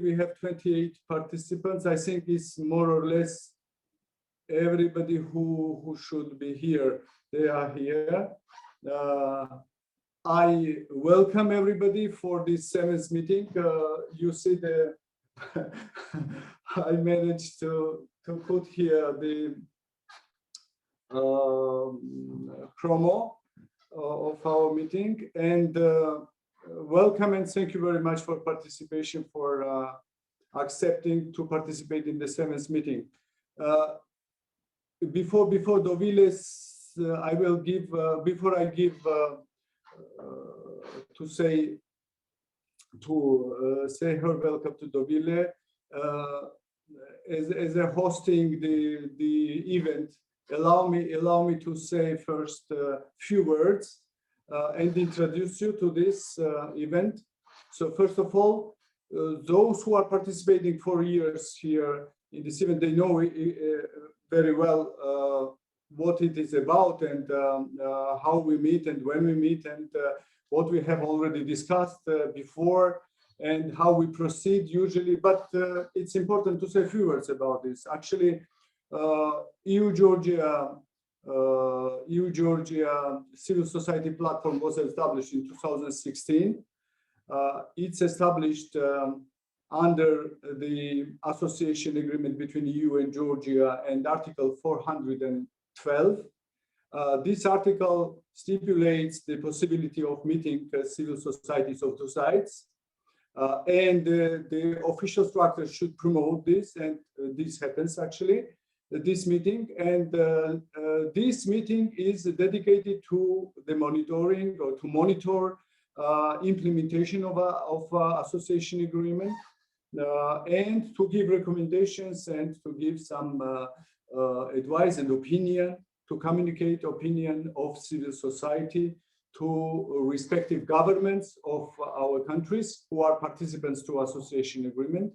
we have 28 participants. I think it's more or less everybody who should be here. They are here. I welcome everybody for this 7th meeting. You see the I managed to put here the promo of our meeting, and welcome and thank you very much for participation, for accepting to participate in the 7th meeting. Before Dovile's, I will give before I give to say her welcome to Dovile as a hosting the event. Allow me to say first a few words and introduce you to this event. So first of all, those who are participating for years here in this event, they know very well what it is about, and how we meet and when we meet, and what we have already discussed before, and how we proceed usually. But it's important to say a few words about this. Actually, EU-Georgia civil society platform was established in 2016. It's established under the association agreement between EU and Georgia and Article 412. This article stipulates the possibility of meeting civil societies of two sides, and the official structure should promote this, and this happens actually, this meeting. And this meeting is dedicated to the monitoring, or to monitor implementation of association agreement, and to give recommendations and to give some advice and opinion, to communicate opinion of civil society to respective governments of our countries who are participants to association agreement,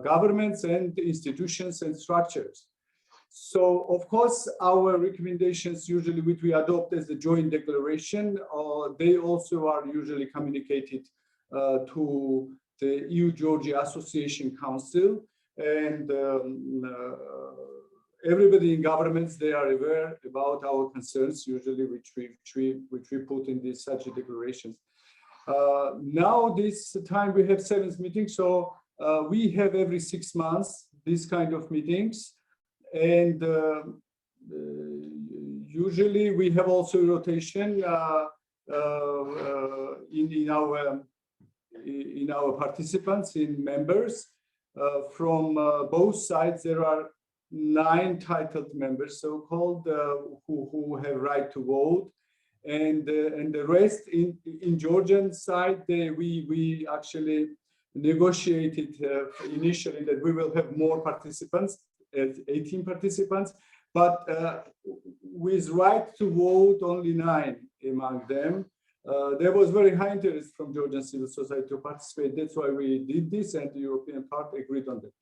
governments and institutions and structures. So of course, our recommendations usually which we adopt as a joint declaration, they also are usually communicated to the EU-Georgia Association Council, and everybody in governments, they are aware about our concerns usually, which we put in these such declarations. Now this time we have 7th meeting, so we have every 6 months this kind of meetings, and usually we have also rotation in our participants, in members from both sides. There are 9 titled members, so-called, who have right to vote, and the rest in Georgian side, we actually negotiated initially that we will have more participants, 18 participants, but with right to vote only 9 among them. There was very high interest from Georgian civil society to participate. That's why we did this, and the European part agreed on that.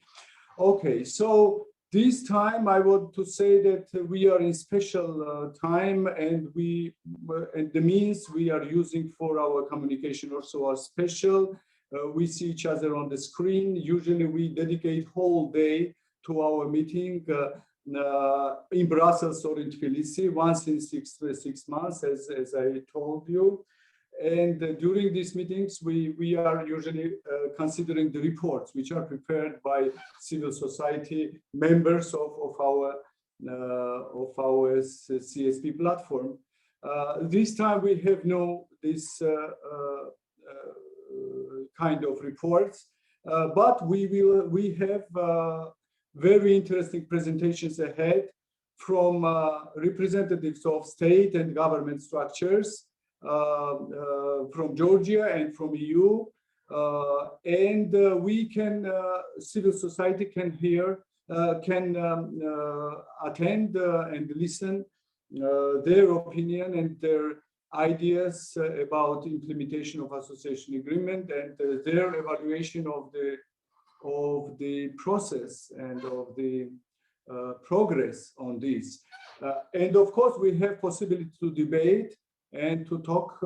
Okay, so this time I want to say that we are in special time, and the means we are using for our communication also are special. We see each other on the screen. Usually we dedicate whole day to our meeting in Brussels or in Tbilisi, once in six months, as I told you. And during these meetings, we are usually considering the reports which are prepared by civil society members of our CSP platform. This time we have this kind of reports, but we have very interesting presentations ahead from representatives of state and government structures, from Georgia and from EU, and we can, civil society can hear, can attend and listen their opinion and their ideas about implementation of association agreement, and their evaluation of the process and of the progress on this. And of course, we have possibility to debate and to talk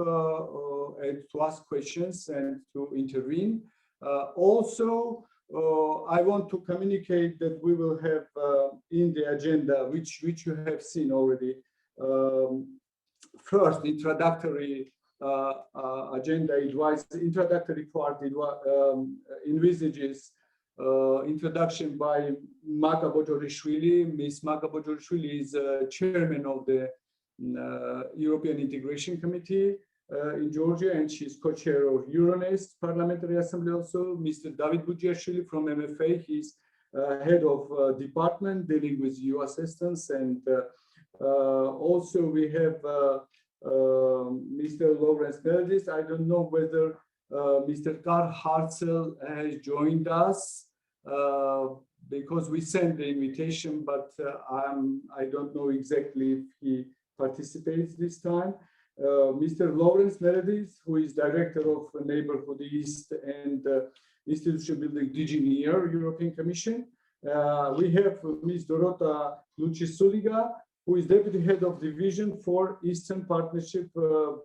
and to ask questions and to intervene. Also, I want to communicate that we will have in the agenda, which you have seen already, first introductory agenda advice. Introductory part envisages introduction by Kakha Gogolashvili. Ms. Kakha Gogolashvili is chairman of the European Integration Committee in Georgia, and she's co-chair of Euronest Parliamentary Assembly also. Mr. Dovile Juodkaite from MFA, he's head of department dealing with EU assistance, and also we have Mr. Lawrence Meredith. I don't know whether Mr. Karl Hartzell has joined us because we sent the invitation, but I don't know exactly if he participates this time. Mr. Lawrence Meredith, who is Director of Neighborhood East and Institution Building DG NEAR, European Commission. We have Ms. Dorota Luci-Suliga, who is Deputy Head of Division for Eastern Partnership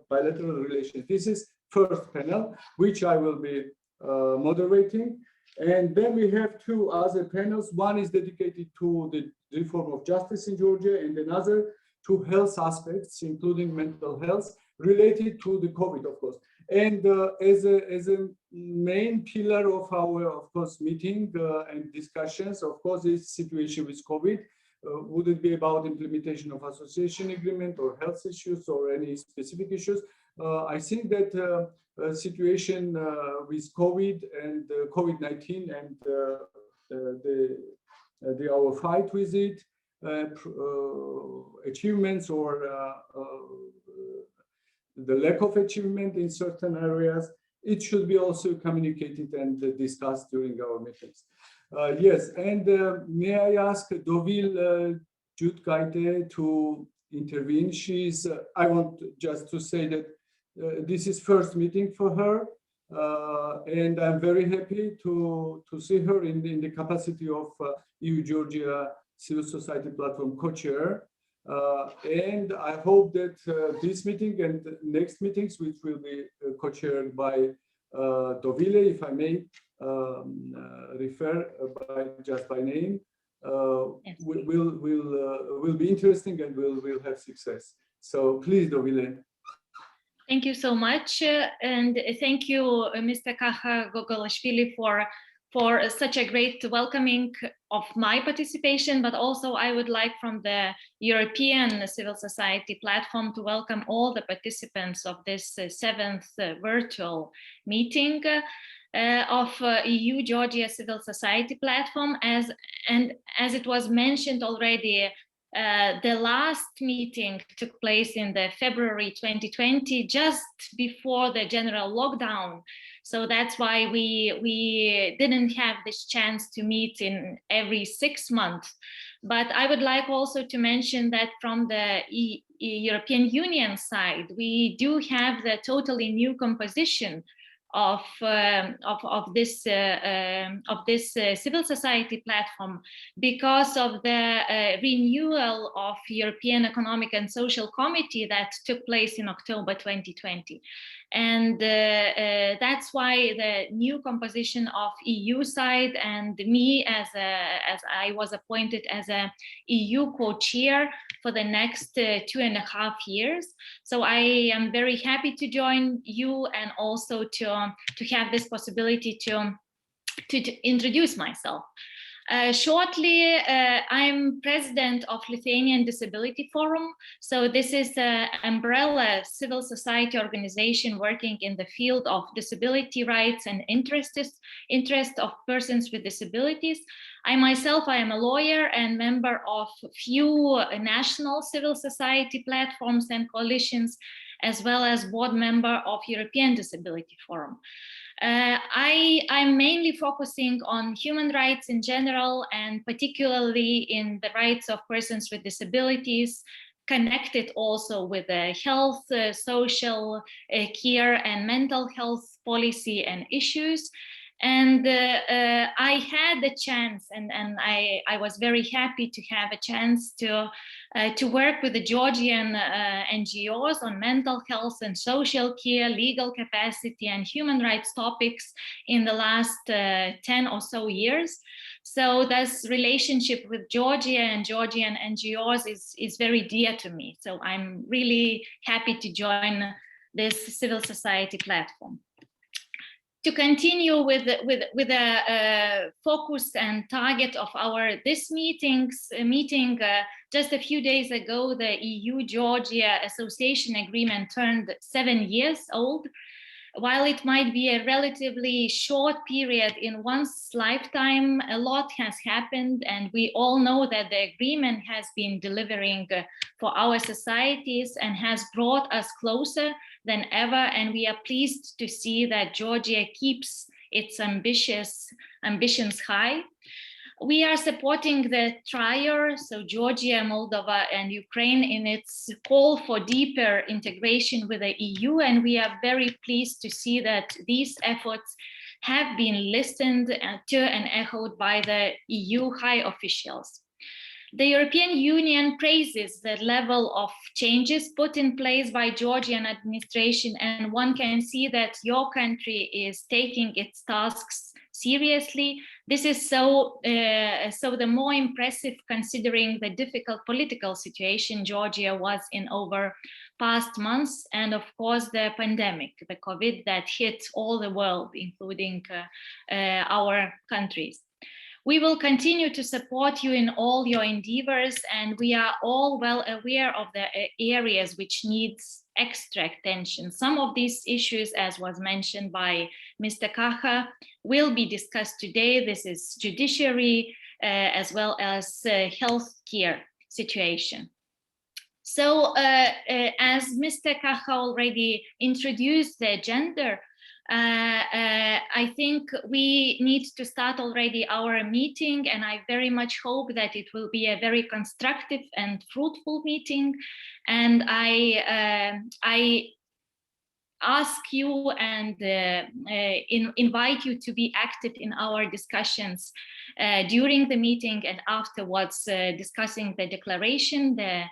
Bilateral Relations. This is first panel, which I will be moderating. And then we have two other panels. One is dedicated to the reform of justice in Georgia, and another to health aspects, including mental health, related to the COVID, of course. And as a main pillar of our, of course, meeting and discussions, of course, is situation with COVID. Would it be about implementation of association agreement or health issues or any specific issues? I think that situation with COVID and COVID-19 and our fight with it, achievements or the lack of achievement in certain areas, it should be also communicated and discussed during our meetings. Yes, and may I ask Dovile Juodkaite to intervene? She's, I want just to say that this is first meeting for her, and I'm very happy to see her in the capacity of EU-Georgia Civil Society Platform co-chair. And I hope that this meeting and next meetings, which will be co-chaired by Dovile, if I may refer just by name, yes, will be interesting and will have success. So please, Dovile. Thank you so much, and thank you, Mr. Kakha Gogolashvili, for such a great welcoming of my participation, but also I would like from the European Civil Society Platform to welcome all the participants of this 7th virtual meeting of EU-Georgia Civil Society Platform. As it was mentioned already, the last meeting took place in the February 2020, just before the general lockdown. So that's why we didn't have this chance to meet in every 6 months. But I would like also to mention that from the European Union side, we do have the totally new composition of this civil society platform because of the renewal of European Economic and Social Committee that took place in October 2020. And that's why the new composition of EU side and me as I was appointed as a EU co-chair for the next 2.5 years. So I am very happy to join you and also to have this possibility to introduce myself. Shortly, I'm president of Lithuanian Disability Forum. So this is an umbrella civil society organization working in the field of disability rights and interest of persons with disabilities. I myself, I am a lawyer and member of few national civil society platforms and coalitions, as well as board member of European Disability Forum. I'm mainly focusing on human rights in general, and particularly in the rights of persons with disabilities, connected also with health, social care and mental health policy and issues. And I had the chance, and I was very happy to have a chance to work with the Georgian NGOs on mental health and social care, legal capacity, and human rights topics in the last 10 or so years. So this relationship with Georgia and Georgian NGOs is very dear to me. So I'm really happy to join this civil society platform. To continue with the focus and target of this meeting, just a few days ago, the EU-Georgia Association Agreement turned 7 years old. While it might be a relatively short period in one's lifetime, a lot has happened, and we all know that the agreement has been delivering for our societies and has brought us closer than ever, and we are pleased to see that Georgia keeps its ambitions high. We are supporting the trier, so Georgia, Moldova, and Ukraine, in its call for deeper integration with the EU, and we are very pleased to see that these efforts have been listened to and echoed by the EU high officials. The European Union praises the level of changes put in place by Georgian administration, and one can see that your country is taking its tasks seriously. This is so the more impressive considering the difficult political situation Georgia was in over past months, and of course the pandemic, the COVID that hit all the world, including our countries. We will continue to support you in all your endeavors, and we are all well aware of the areas which needs extra attention. Some of these issues, as was mentioned by Mr. Kakha, will be discussed today. This is judiciary as well as healthcare situation. So as Mr. Kakha already introduced the agenda, I think we need to start already our meeting, and I very much hope that it will be a very constructive and fruitful meeting. And I ask you and invite you to be active in our discussions during the meeting and afterwards, discussing the declaration, the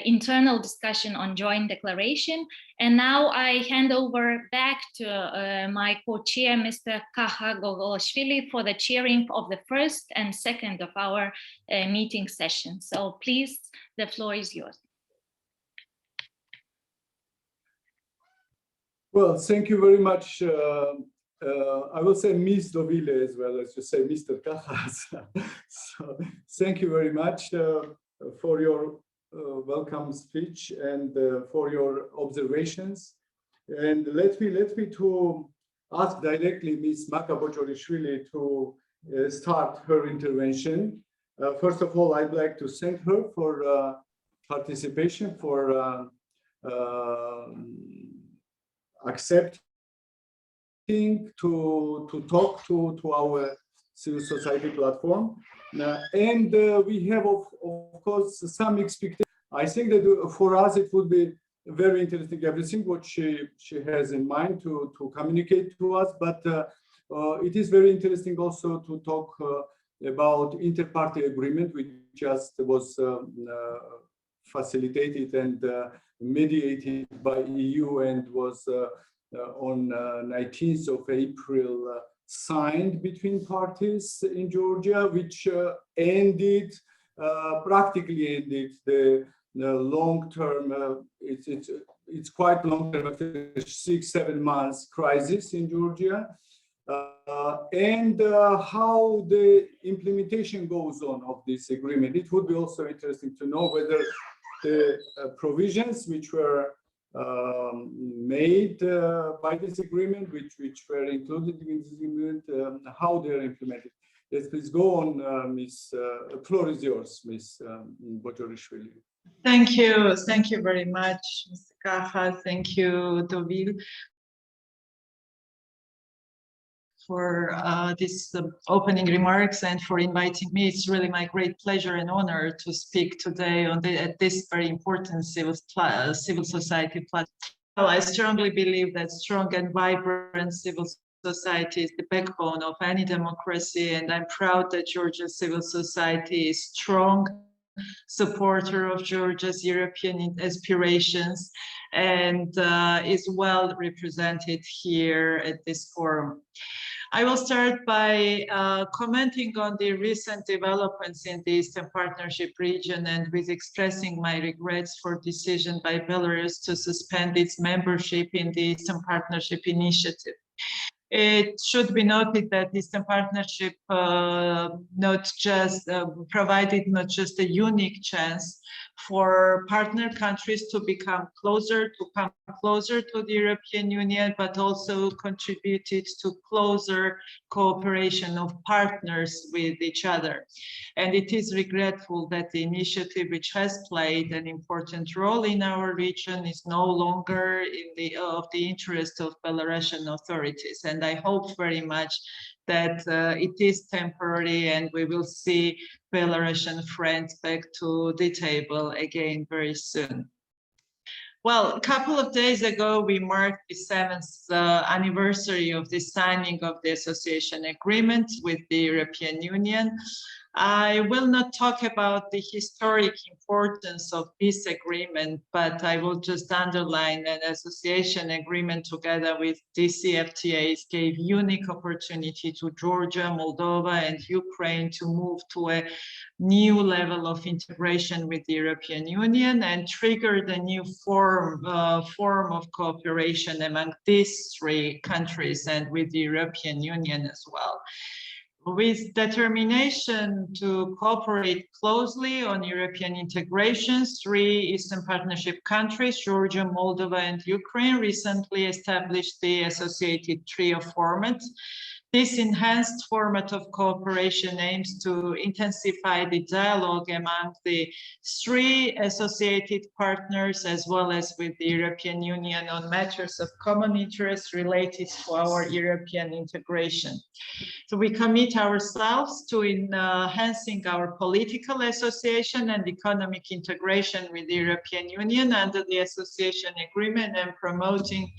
internal discussion on joint declaration. And now I hand over back to my co-chair, Mr. Kakha Gogolashvili, for the chairing of the first and second of our meeting session. So please, the floor is yours. Well, thank you very much. I will say Ms. Dovile as well as you say Mr. Kakha. So thank you very much for your welcome speech and for your observations. And let me to ask directly Ms. Kakha Gogolashvili to start her intervention. First of all, I'd like to thank her for participation, for accepting to talk to our civil society platform. And we have, of course, some expectations. I think that for us, it would be very interesting, everything what she has in mind to communicate to us. But it is very interesting also to talk about inter-party agreement, which just was facilitated and mediated by EU and was on 19th of April signed between parties in Georgia, which practically ended the long-term, it's quite long-term, after 6-7 months crisis in Georgia. And how the implementation goes on of this agreement. It would be also interesting to know whether the provisions which were made by this agreement, which were included in this agreement, how they're implemented. Yes, please go on, Ms. The floor is yours, Ms. Gogolashvili. Thank you very much, Mr. Kakha. Thank you, Dovile, for these opening remarks and for inviting me. It's really my great pleasure and honor to speak today at this very important civil society platform. I strongly believe that strong and vibrant civil society is the backbone of any democracy, and I'm proud that Georgia's civil society is strong supporter of Georgia's European aspirations and is well represented here at this forum. I will start by commenting on the recent developments in the Eastern Partnership region and with expressing my regrets for decision by Belarus to suspend its membership in the Eastern Partnership Initiative. It should be noted that Eastern Partnership provided not just a unique chance for partner countries to come closer to the European Union, but also contributed to closer cooperation of partners with each other. And it is regretful that the initiative, which has played an important role in our region, is no longer in of the interest of Belarusian authorities. And I hope very much that it is temporary and we will see Belarusian friends back to the table again very soon. Well, a couple of days ago, we marked the 7th anniversary of the signing of the association agreement with the European Union. I will not talk about the historic importance of this agreement, but I will just underline that association agreement together with DCFTAs gave unique opportunity to Georgia, Moldova, and Ukraine to move to a new level of integration with the European Union and triggered a new form of cooperation among these three countries and with the European Union as well. With determination to cooperate closely on European integrations, three Eastern Partnership countries, Georgia, Moldova, and Ukraine, recently established the associated trio format. This enhanced format of cooperation aims to intensify the dialogue among the three associated partners as well as with the European Union on matters of common interest related to our European integration. So we commit ourselves to enhancing our political association and economic integration with the European Union under the association agreement and promoting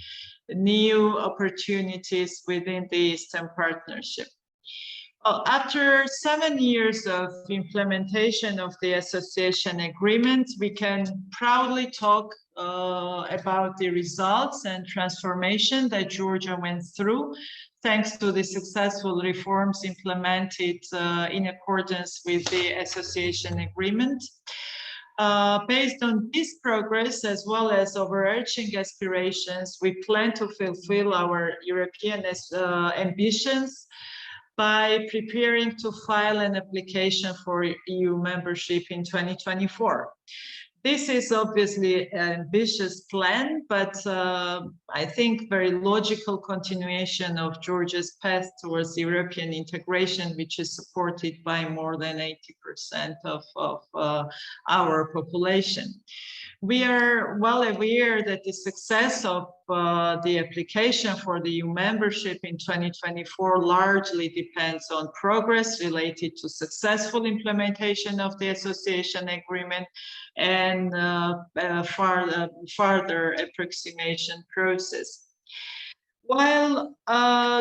new opportunities within the Eastern Partnership. Well, after 7 years of implementation of the association agreement, we can proudly talk about the results and transformation that Georgia went through, thanks to the successful reforms implemented in accordance with the association agreement. Based on this progress, as well as overarching aspirations, we plan to fulfill our European ambitions by preparing to file an application for EU membership in 2024. This is obviously an ambitious plan, but I think very logical continuation of Georgia's path towards European integration, which is supported by more than 80% of our population. We are well aware that the success of the application for the EU membership in 2024 largely depends on progress related to successful implementation of the association agreement and further approximation process. While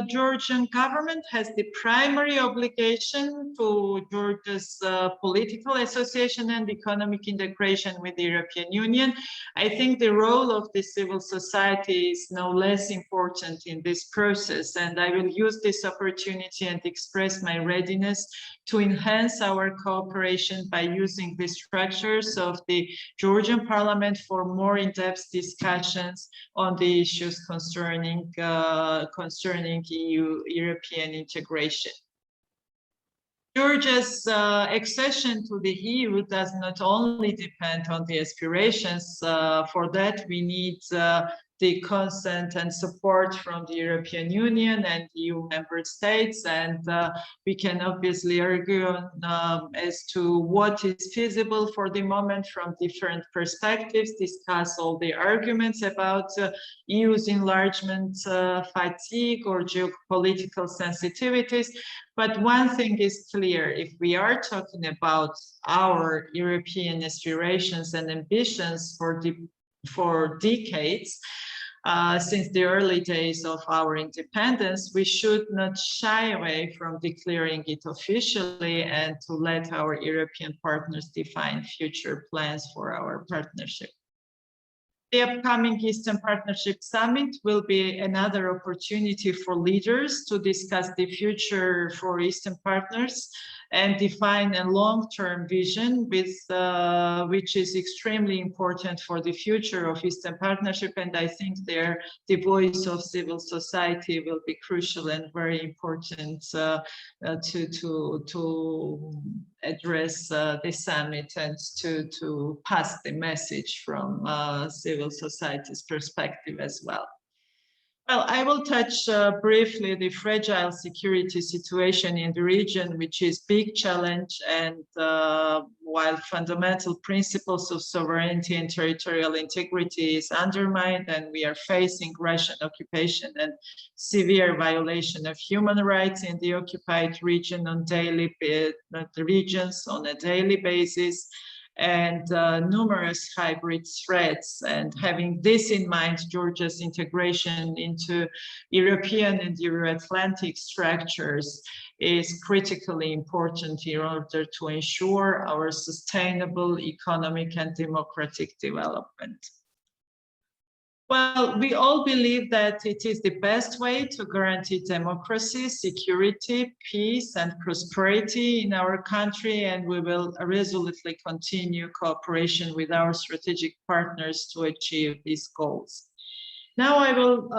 Georgian government has the primary obligation to Georgia's political association and economic integration with the European Union, I think the role of the civil society is no less important in this process, and I will use this opportunity and express my readiness to enhance our cooperation by using the structures of the Georgian parliament for more in-depth discussions on the issues concerning EU-European integration. Georgia's accession to the EU does not only depend on the aspirations. For that, we need the consent and support from the European Union and EU member states, and we can obviously argue on, as to what is feasible for the moment from different perspectives, discuss all the arguments about EU's enlargement fatigue or geopolitical sensitivities. But one thing is clear: if we are talking about our European aspirations and ambitions for decades, since the early days of our independence, we should not shy away from declaring it officially and to let our European partners define future plans for our partnership. The upcoming Eastern Partnership Summit will be another opportunity for leaders to discuss the future for Eastern partners and define a long-term vision which is extremely important for the future of Eastern Partnership. And I think the voice of civil society will be crucial and very important to address the summit and to pass the message from civil society's perspective as well. Well, I will touch briefly the fragile security situation in the region, which is a big challenge. And while fundamental principles of sovereignty and territorial integrity is undermined, and we are facing Russian occupation and severe violation of human rights in the occupied region on a daily basis, and numerous hybrid threats. And having this in mind, Georgia's integration into European and Euro-Atlantic structures is critically important in order to ensure our sustainable economic and democratic development. Well, we all believe that it is the best way to guarantee democracy, security, peace, and prosperity in our country, and we will resolutely continue cooperation with our strategic partners to achieve these goals. Now I will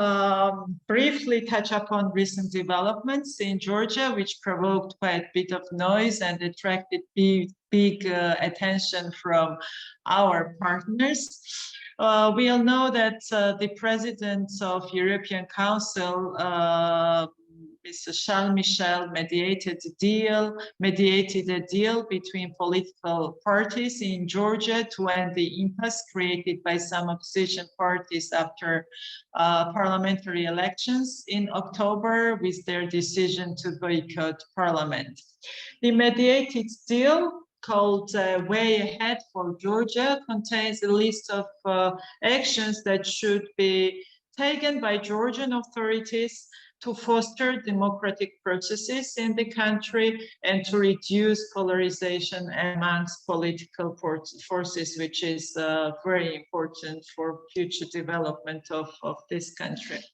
briefly touch upon recent developments in Georgia, which provoked quite a bit of noise and attracted big attention from our partners. We all know that the President of European Council, Mr. Charles Michel, mediated a deal between political parties in Georgia to end the impasse created by some opposition parties after parliamentary elections in October with their decision to boycott parliament. The mediated deal, called Way Ahead for Georgia, contains a list of actions that should be taken by Georgian authorities to foster democratic processes in the country and to reduce polarization amongst political forces, which is very important for future development of this country.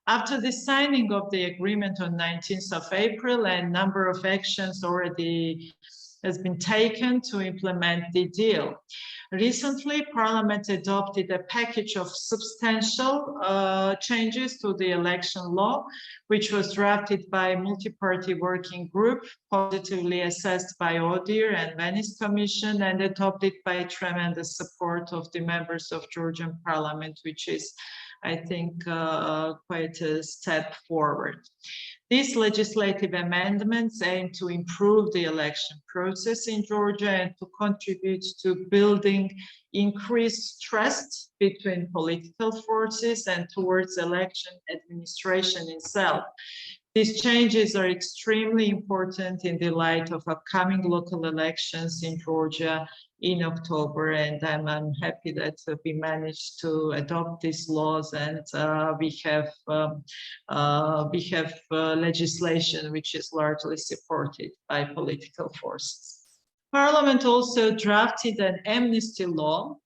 After the signing of the agreement on 19th of April, a number of actions already has been taken to implement the deal. Recently, Parliament adopted a package of substantial changes to the election law, which was drafted by a multi-party working group, positively assessed by ODIHR and Venice Commission, and adopted by tremendous support of the members of Georgian Parliament, which is, I think, quite a step forward. These legislative amendments aim to improve the election process in Georgia and to contribute to building increased trust between political forces and towards election administration itself. These changes are extremely important in the light of upcoming local elections in Georgia in October, and I'm happy that we managed to adopt these laws, and we have legislation which is largely supported by political forces. Parliament also drafted an amnesty law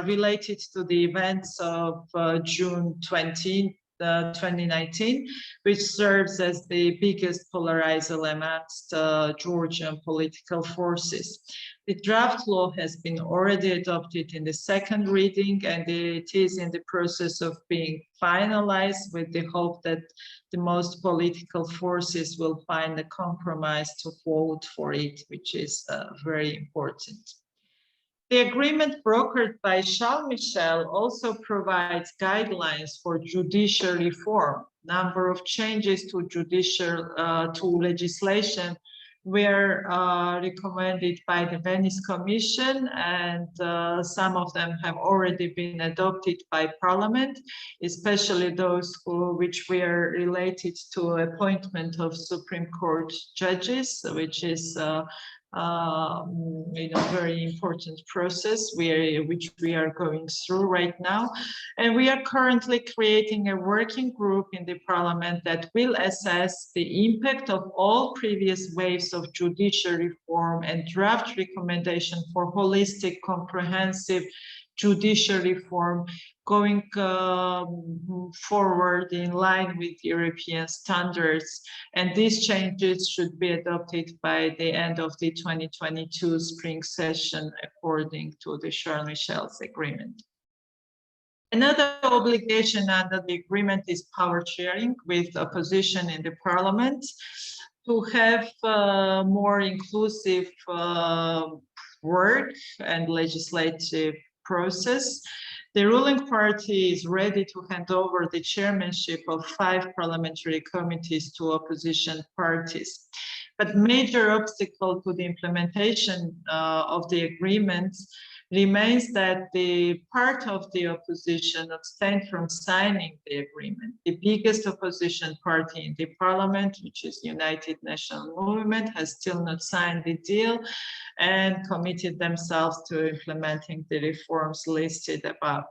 related to the events of June 2019, which serves as the biggest polarizer amongst Georgian political forces. The draft law has been already adopted in the second reading, and it is in the process of being finalized, with the hope that the most political forces will find a compromise to vote for it, which is very important. The agreement brokered by Charles Michel also provides guidelines for judicial reform. Number of changes to legislation were recommended by the Venice Commission, and some of them have already been adopted by Parliament, especially those which were related to appointment of Supreme Court judges, which is very important process which we are going through right now. And we are currently creating a working group in the parliament that will assess the impact of all previous waves of judicial reform and draft recommendation for holistic, comprehensive judicial reform going forward in line with European standards. And these changes should be adopted by the end of the 2022 spring session according to the Sharm el-Sheikh agreement. Another obligation under the agreement is power sharing with opposition in the parliament to have more inclusive work and legislative process. The ruling party is ready to hand over the chairmanship of 5 parliamentary committees to opposition parties. But major obstacle to the implementation of the agreement remains that the part of the opposition abstained from signing the agreement. The biggest opposition party in the parliament, which is United National Movement, has still not signed the deal and committed themselves to implementing the reforms listed above.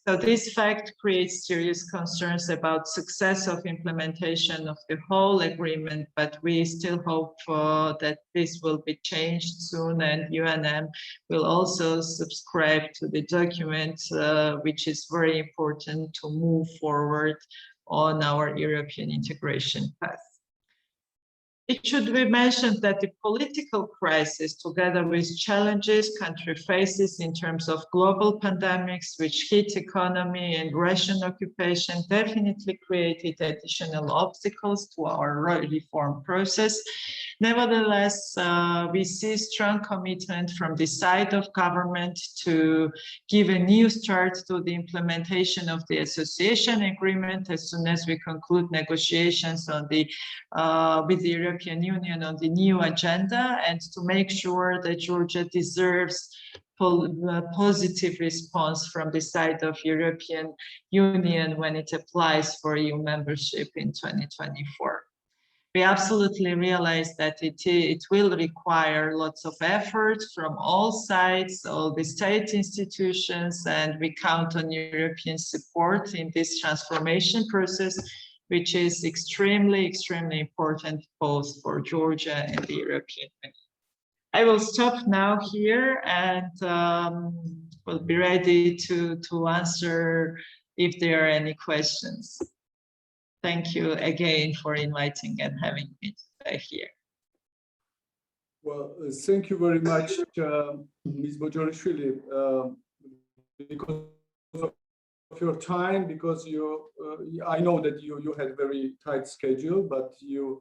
So this fact creates serious concerns about success of implementation of the whole agreement, but we still hope that this will be changed soon, and UNM will also subscribe to the document, which is very important to move forward on our European integration path. It should be mentioned that the political crisis, together with challenges country faces in terms of global pandemics, which hit economy and Russian occupation, definitely created additional obstacles to our reform process. Nevertheless, we see strong commitment from the side of government to give a new start to the implementation of the association agreement as soon as we conclude negotiations on the with the European Union on the new agenda, and to make sure that Georgia deserves positive response from the side of European Union when it applies for EU membership in 2024. We absolutely realize that it will require lots of effort from all sides, all the state institutions, and we count on European support in this transformation process, which is extremely, extremely important both for Georgia and the European Union. I will stop now here and will be ready to answer if there are any questions. Thank you again for inviting and having me here. Well, thank you very much, Ms. Gogolashvili, because of your time, because I know that you had a very tight schedule, but you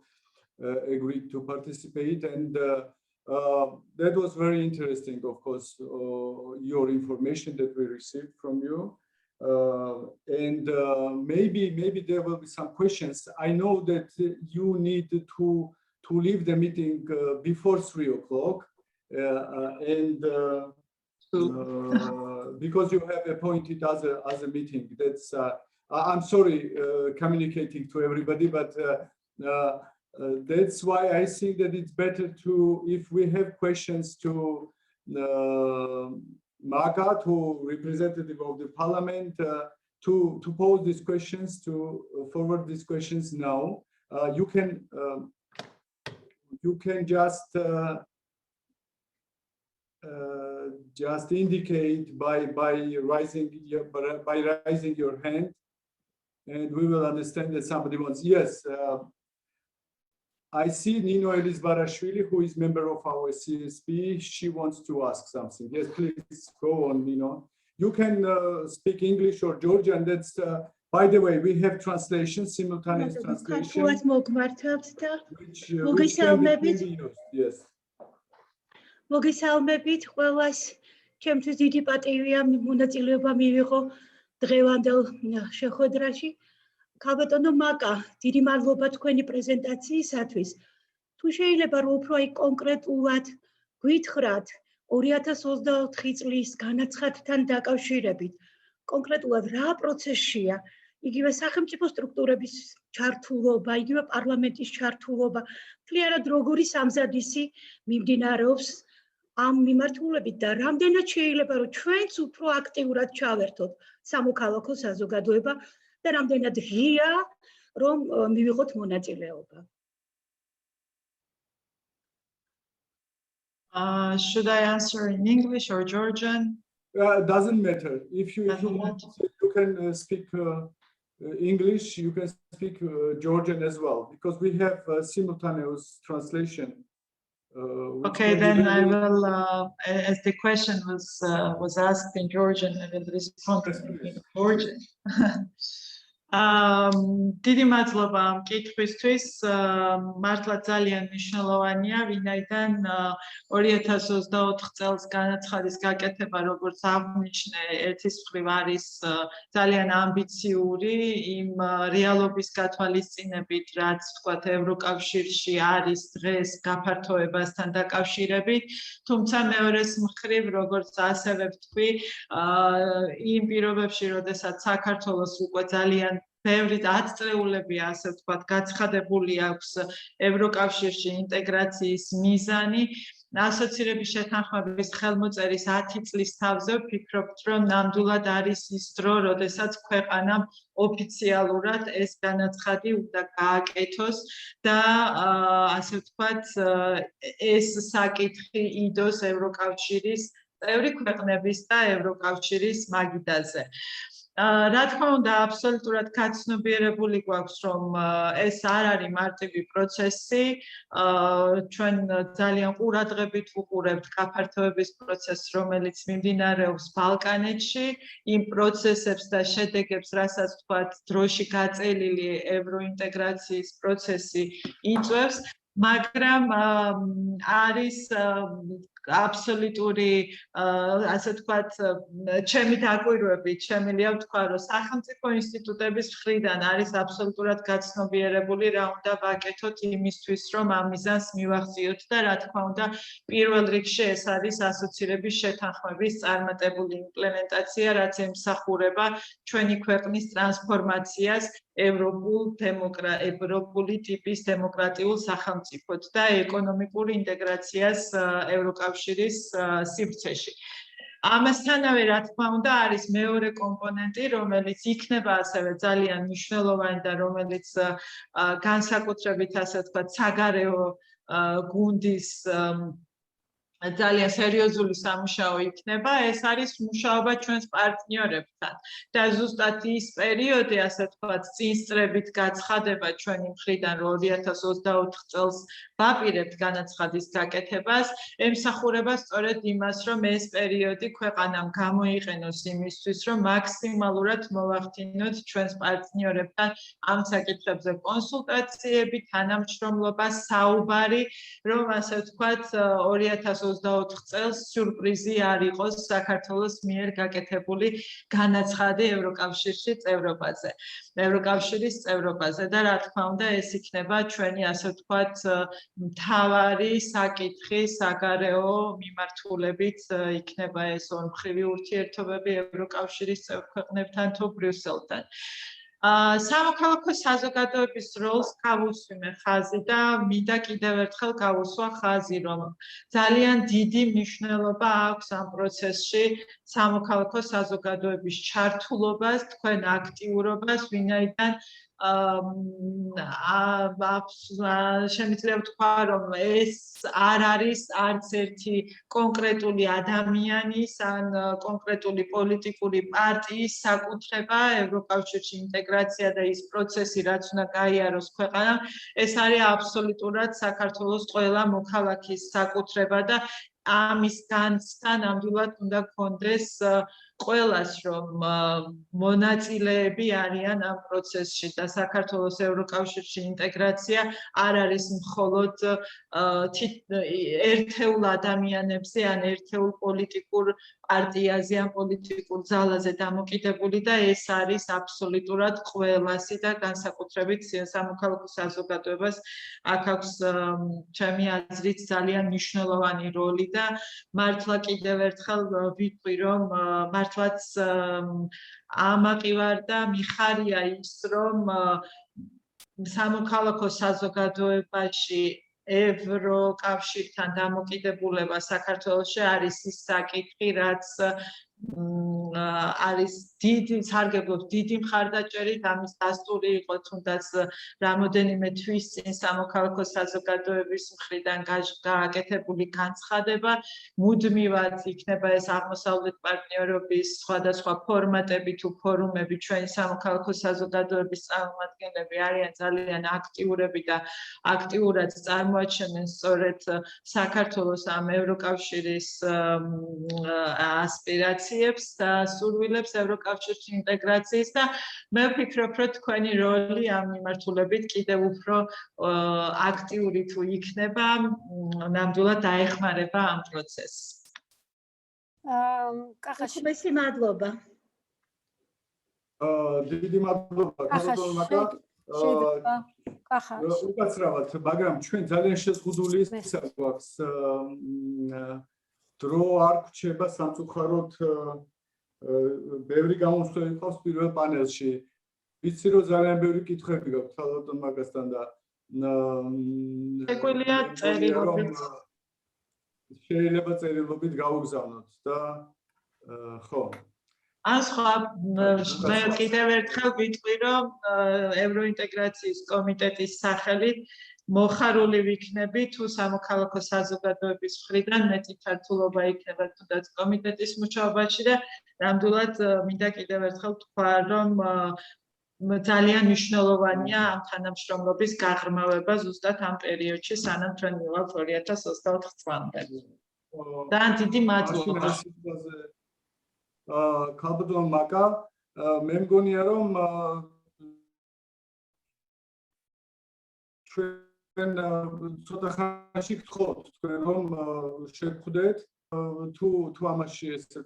agreed to participate, and that was very interesting, of course, your information that we received from you. And maybe there will be some questions. I know that you need to leave the meeting before 3 o'clock, and because you have appointed as a meeting. That's I'm sorry communicating to everybody, but that's why I think that it's better to, if we have questions to Magat, who representative of the parliament, to pose these questions, to forward these questions now. You can just indicate by raising your hand, and we will understand that somebody wants. Yes, I see Nino Elizbarashvili, who is member of our CSP. She wants to ask something. Yes, please go on, Nino. You can speak English or Georgian. That's by the way, we have translation, simultaneous translation, which can be used. Yes. მოგესალმებით ყველას. ჩემთვის დიდი პატივია მონაწილეობა მივიღო დღევანდელ შეხვედრაში. ქალბატონო მაკა, დიდი მადლობა თქვენი პრეზენტაციისათვის. თუ შეიძლება რომ უფრო კონკრეტულად გვითხრათ 2024 წლის განაცხადთან დაკავშირებით, კონკრეტულად რა პროცესია იგივე სახელმწიფო სტრუქტურების ჩართულობა, იგივე პარლამენტის ჩართულობა, მთლიანად როგორი სამზადისი მიმდინარეობს ამ მიმართულებით და რამდენად შეიძლება რომ ჩვენც უფრო აქტიურად ჩავერთოთ სამოქალაქო საზოგადოება და რამდენად ღია რომ მივიღოთ მონაწილეობა. Should I answer in English or Georgian? Doesn't matter. If you want, you can speak English, you can speak Georgian as well, because we have simultaneous translation. Okay, then I will, as the question was asked in Georgian, I will respond in Georgian. დიდი მადლობა ამ კითხვისთვის. მართლა ძალიან მნიშვნელოვანია, ვინაიდან 2024 წელს განაცხადის გაკეთება, როგორც აღნიშნე, ერთის მხრივ არის ძალიან ამბიციური იმ რეალობის გათვალისწინებით, რაც ვთქვათ ევროკავშირში არის დღეს გაფართოებასთან დაკავშირებით, თუმცა მეორეს მხრივ, როგორც ასევე ვთქვი, იმ პირობებში, როდესაც საქართველოს უკვე ძალიან ბევრი ათწლეულებია, ასე ვთქვათ, გაცხადებული აქვს ევროკავშირში ინტეგრაციის მიზანი. ასოცირების შეთანხმების ხელმოწერის 10 წლის თავზე ვფიქრობთ, რომ ნამდვილად არის ის დრო, როდესაც ქვეყანამ ოფიციალურად ეს განაცხადი უნდა გააკეთოს და ასე ვთქვათ, ეს საკითხი იდოს ევროკავშირის წევრი ქვეყნების და ევროკავშირის მაგიდაზე. რა თქმა უნდა, აბსოლუტურად გაცნობიერებული გვაქვს, რომ ეს არ არის მარტივი პროცესი. ჩვენ ძალიან ყურადღებით ვუყურებთ გაფართოების პროცესს, რომელიც მიმდინარეობს ბალკანეთში, იმ პროცესებს და შედეგებს, რასაც ვთქვათ, დროში გაწელილი ევროინტეგრაციის პროცესი იწვევს, მაგრამ არის აბსოლუტური, ასე ვთქვათ, ჩემი დაკვირვებით შემიძლია ვთქვა, რომ სახელმწიფო ინსტიტუტების მხრიდან არის აბსოლუტურად გაცნობიერებული, რა უნდა ვაკეთოთ იმისთვის, რომ ამ მიზანს მივაღწიოთ და რა თქმა უნდა, პირველ რიგში ეს არის ასოცირების შეთანხმების წარმატებული იმპლემენტაცია, რაც ემსახურება ჩვენი ქვეყნის ტრანსფორმაციას ევროპული ტიპის დემოკრატიულ სახელმწიფოდ და ეკონომიკურ ინტეგრაციას ევროკავშირის სივრცეში. ამასთანავე, რა თქმა უნდა, არის მეორე კომპონენტი, რომელიც იქნება ასევე ძალიან მნიშვნელოვანი და რომელიც განსაკუთრებით, ასე ვთქვათ, საგარეო გუნდის ძალიან სერიოზული სამუშაო იქნება, ეს არის მუშაობა ჩვენს პარტნიორებთან. და ზუსტად ის პერიოდი, ასე ვთქვათ, წინსწრებით გაცხადება ჩვენი მხრიდან, რომ 2024 წელს ვაპირებთ განაცხადის გაკეთებას, ემსახურება სწორედ იმას, რომ ეს პერიოდი ქვეყანამ გამოიყენოს იმისთვის, რომ მაქსიმალურად მოვახდინოთ ჩვენს პარტნიორებთან ამ საკითხებზე კონსულტაციები, თანამშრომლობა, საუბარი, რომ ასე ვთქვათ, 2024 წელს სიურპრიზი არ იყოს საქართველოს მიერ გაკეთებული განაცხადი ევროკავშირში წევრობაზე, ევროკავშირის წევრობაზე და რა თქმა უნდა, ეს იქნება ჩვენი, ასე ვთქვათ, მთავარი საკითხი საგარეო მიმართულებით იქნება ეს ორმხრივი ურთიერთობები ევროკავშირის წევრ ქვეყნებთან თუ ბრიუსელთან. სამოქალაქო საზოგადოების როლს გავუსვიმე ხაზი და მინდა კიდევ ერთხელ გავუსვა ხაზი, რომ ძალიან დიდი მნიშვნელობა აქვს ამ პროცესში სამოქალაქო საზოგადოების ჩართულობას, თქვენ აქტიურობას, ვინაიდან შემიძლია ვთქვა, რომ ეს არ არის არც ერთი კონკრეტული ადამიანის ან კონკრეტული პოლიტიკური პარტიის საკუთრება, ევროკავშირში ინტეგრაცია და ის პროცესი, რაც უნდა გაიაროს ქვეყანამ, ეს არის აბსოლუტურად საქართველოს ყველა მოქალაქის საკუთრება და ამის განცდა ნამდვილად უნდა გქონდეს ყველას, რომ მონაწილეები არიან ამ პროცესში და საქართველოს ევროკავშირში ინტეგრაცია არ არის მხოლოდ ერთეულ ადამიანებზე ან ერთეულ პოლიტიკურ პარტიაზე ან პოლიტიკურ ძალაზე დამოკიდებული და ეს არის აბსოლუტურად ყველასი და განსაკუთრებით სამოქალაქო საზოგადოებას აქ აქვს ჩემი აზრით ძალიან მნიშვნელოვანი როლი და მართლა კიდევ ერთხელ ვიტყვი, რომ მართლაც ამაყივარდა, მიხარია ის, რომ სამოქალაქო საზოგადოებაში ევროკავშირთან დამოკიდებულება საქართველოში არის ის საკითხი, რაც არის დიდი სარგებლობს დიდი მხარდაჭერით, ამის დასტური იყო თუნდაც რამოდენიმე თვის წინ სამოქალაქო საზოგადოების მხრიდან გააკეთებული განცხადება, მუდმივად იქნება ეს აღმოსავლეთ პარტნიორობის სხვადასხვა ფორმატები თუ ფორუმები, ჩვენი სამოქალაქო საზოგადოების წარმომადგენლები არიან ძალიან აქტიურები და აქტიურად წარმოაჩენენ სწორედ საქართველოს ამ ევროკავშირის ასპირაციებს და სურვილებს ევროკავშირში ინტეგრაციის და მე ვფიქრობ, რომ თქვენი როლი ამ მიმართულებით კიდევ უფრო აქტიური თუ იქნება, ნამდვილად დაეხმარება ამ პროცესს. კახაში მადლობა. დიდი მადლობა ქალბატონმა. უკაცრავად, მაგრამ ჩვენ ძალიან შეზღუდული გვაქვს დრო არ გვჩება სამწუხაროდ ბევრი გამოსვლელი ყავს პირველ პანელში. ვიცი რომ ძალიან ბევრი კითხვები გაქვთ ქალბატონ მაგასთან და შეგვიძლია წერილობით შეიძლება წერილობით გავუგზავნოთ და ხო ან სხვა მე კიდევ ერთხელ ვიტყვი რომ ევროინტეგრაციის კომიტეტის სახელით მოხარული ვიქნები თუ სამოქალაქო საზოგადოების მხრიდან მეტი ჩართულობა იქნება თუნდაც კომიტეტის მუშაობაში და ნამდვილად მინდა კიდევ ერთხელ თქვა რომ ძალიან მნიშვნელოვანია ამ თანამშრომლობის გაღრმავება ზუსტად ამ პერიოდში სანამ ჩვენ მივავალთ 2024 წლამდე. ძალიან დიდი მადლობა. ქალბატონ მაკა მე მგონია რომ ჩვენ ცოტა ხანში გთხოვთ თქვენ რომ შეგხვდეთ თუ ამაში ესე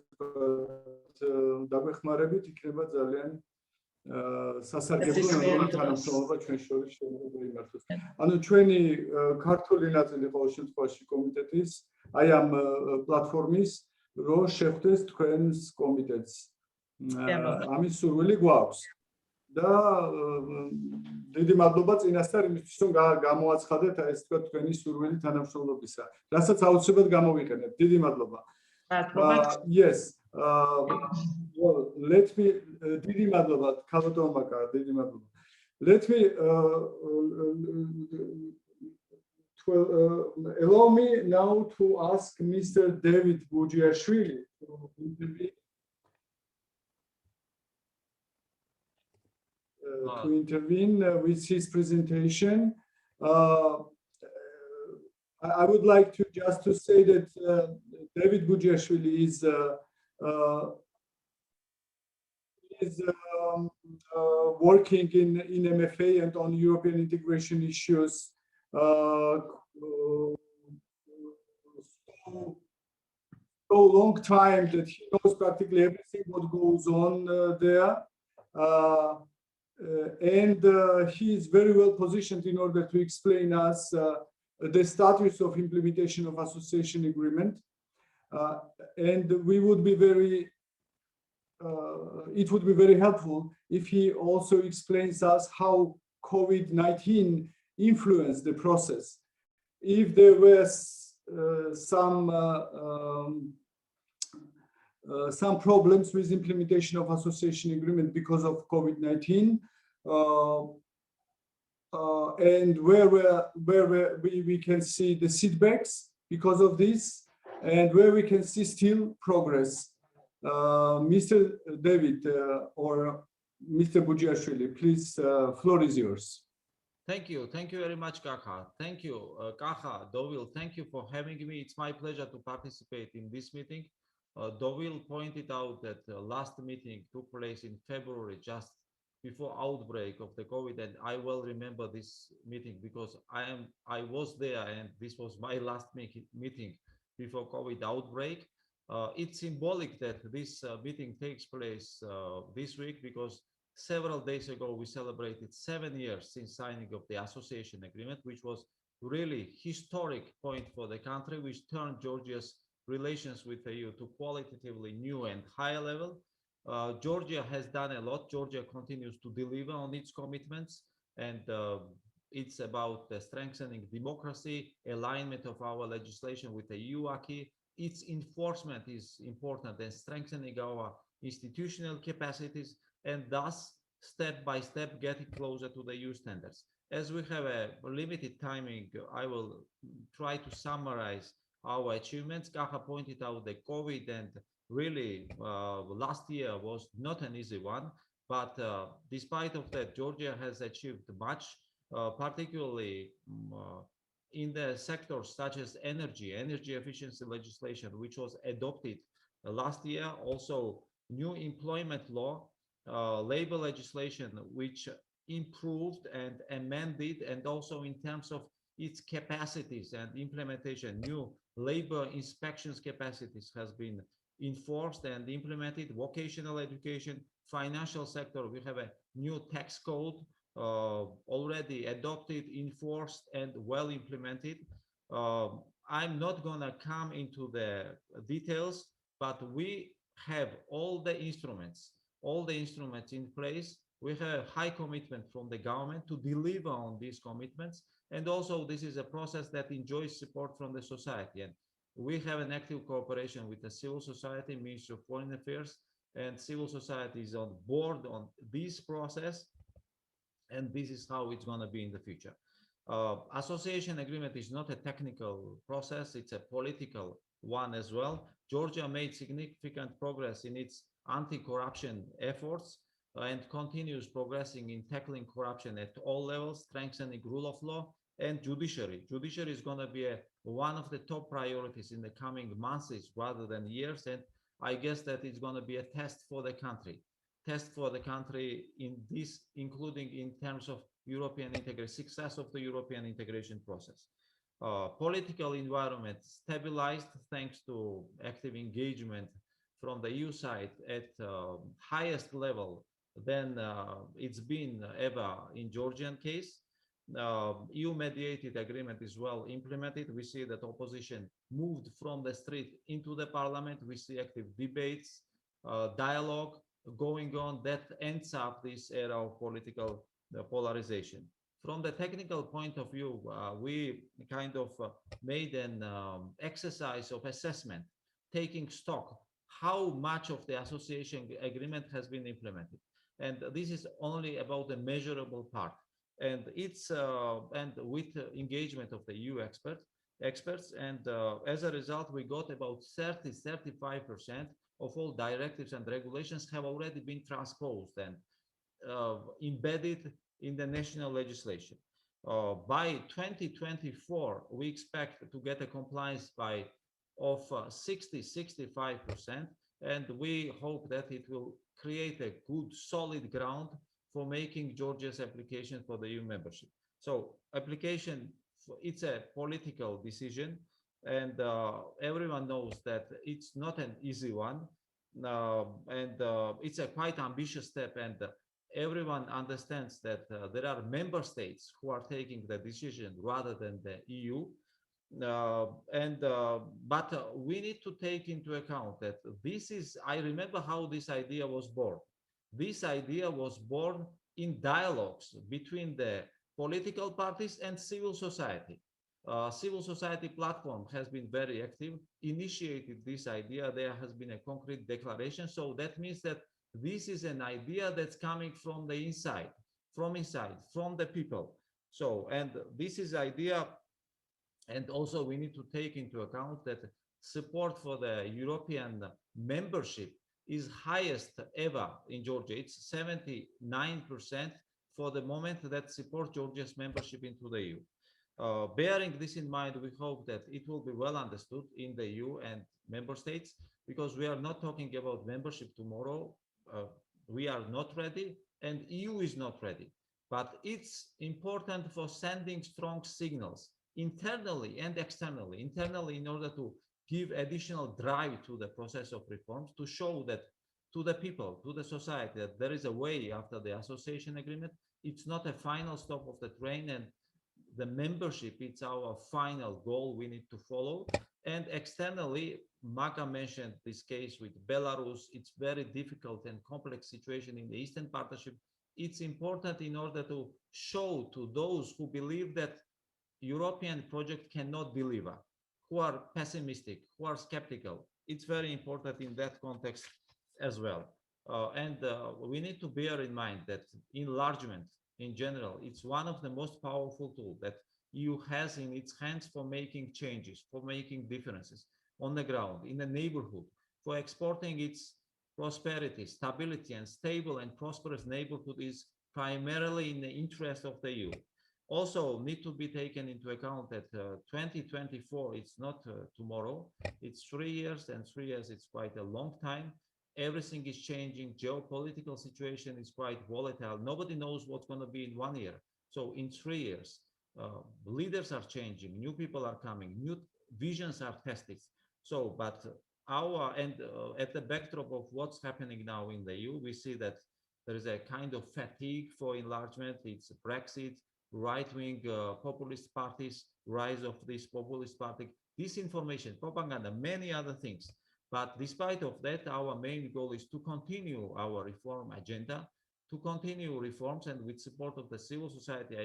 დაგვეხმარებით იქნება ძალიან სასარგებლო თანამშრომლობა ჩვენ შორის შეიძლება იმართოს. ანუ ჩვენი ქართული ნაწილი ყოველ შემთხვევაში კომიტეტის აი ამ პლატფორმის რომ შეხვდეს თქვენს კომიტეტს. ამის სურვილი გვაქვს. და დიდი მადლობა წინასწარ იმისთვის რომ გამოაცხადეთ აი ეს თქვა თქვენი სურვილი თანამშრომლობისა. რასაც აუცილებლად გამოვიყენებთ. დიდი მადლობა. Yes. Well, let me დიდი მადლობა ქალბატონ მაკა, დიდი მადლობა. Let me allow me now to ask Mr. David Bugiashvili to intervene with his presentation. I would like to just to say that David Bugiashvili is working in MFA and on European integration issues so long time that he knows practically everything what goes on there. And he is very well positioned in order to explain us the status of implementation of association agreement. And we would be it would be very helpful if he also explains us how COVID-19 influenced the process. If there was some problems with implementation of association agreement because of COVID-19, and where we can see the setbacks because of this, and where we can see still progress. Mr. David or Mr. Bugiashvili, please, floor is yours. Thank you very much, Kakha. Thank you, Kakha, Dovile. Thank you for having me. It's my pleasure to participate in this meeting. Dovile pointed out that the last meeting took place in February, just before outbreak of the COVID, and I well remember this meeting because I was there, and this was my last meeting before COVID outbreak. It's symbolic that this meeting takes place this week because several days ago we celebrated 7 years since signing of the association agreement, which was really historic point for the country, which turned Georgia's relations with the EU to qualitatively new and higher level. Georgia has done a lot. Georgia continues to deliver on its commitments, and it's about strengthening democracy, alignment of our legislation with the EU acquis. Its enforcement is important, and strengthening our institutional capacities, and thus step by step getting closer to the EU standards. As we have a limited timing, I will try to summarize our achievements. Kakha pointed out the COVID, and really last year was not an easy one, but despite of that, Georgia has achieved much, particularly in the sectors such as energy efficiency legislation, which was adopted last year. Also, new employment law, labor legislation, which improved and amended, and also in terms of its capacities and implementation, new labor inspections capacities has been enforced and implemented. Vocational education, financial sector, we have a new tax code already adopted, enforced, and well implemented. I'm not gonna come into the details, but we have all the instruments in place. We have a high commitment from the government to deliver on these commitments. And also this is a process that enjoys support from the society. And we have an active cooperation with the civil society, Ministry of Foreign Affairs, and civil society is on board on this process. And this is how it's going to be in the future. Association agreement is not a technical process, it's a political one as well. Georgia made significant progress in its anti-corruption efforts and continues progressing in tackling corruption at all levels, strengthening rule of law, and judiciary. Judiciary is going to be one of the top priorities in the coming months rather than years, and I guess that it's going to be a test for the country. In this, including in terms of European integration, success of the European integration process. Political environment stabilized thanks to active engagement from the EU side at highest level than it's been ever in Georgian case. EU mediated agreement is well implemented. We see that opposition moved from the street into the parliament. We see active debates, dialogue going on that ends up this era of political polarization. From the technical point of view, we kind of made an exercise of assessment, taking stock how much of the association agreement has been implemented. And this is only about the measurable part. And it's and with engagement of the EU experts, and as a result, we got about 35% of all directives and regulations have already been transposed and embedded in the national legislation. By 2024, we expect to get a compliance of 60-65%, and we hope that it will create a good, solid ground for making Georgia's application for the EU membership. So application, it's a political decision, and everyone knows that it's not an easy one, and it's a quite ambitious step, and everyone understands that there are member states who are taking the decision rather than the EU. But we need to take into account that this is, I remember how this idea was born. This idea was born in dialogues between the political parties and civil society. Civil society platform has been very active, initiated this idea. There has been a concrete declaration. So that means that this is an idea that's coming from the inside, from the people. So, and this is idea, and also we need to take into account that support for the European membership is highest ever in Georgia. It's 79% for the moment that support Georgia's membership into the EU. Bearing this in mind, we hope that it will be well understood in the EU and member states, because we are not talking about membership tomorrow. We are not ready, and EU is not ready. But it's important for sending strong signals internally and externally. Internally, in order to give additional drive to the process of reforms, to show that to the people, to the society, that there is a way after the association agreement. It's not a final stop of the train, and the membership, it's our final goal we need to follow. And externally, Maka mentioned this case with Belarus. It's very difficult and complex situation in the Eastern Partnership. It's important in order to show to those who believe that European project cannot deliver, who are pessimistic, who are skeptical. It's very important in that context as well. We need to bear in mind that enlargement in general, it's one of the most powerful tools that EU has in its hands for making changes, for making differences on the ground, in the neighborhood, for exporting its prosperity, stability, and stable and prosperous neighborhood is primarily in the interest of the EU. Also need to be taken into account that 2024, it's not tomorrow, it's 3 years, and 3 years, it's quite a long time. Everything is changing. Geopolitical situation is quite volatile. Nobody knows what's going to be in 1 year. So in 3 years, leaders are changing, new people are coming, new visions are tested. So, but at the backdrop of what's happening now in the EU, we see that there is a kind of fatigue for enlargement. It's Brexit, right-wing populist parties, rise of this populist party, disinformation, propaganda, many other things. But despite of that, our main goal is to continue our reform agenda, to continue reforms, and with support of the civil society.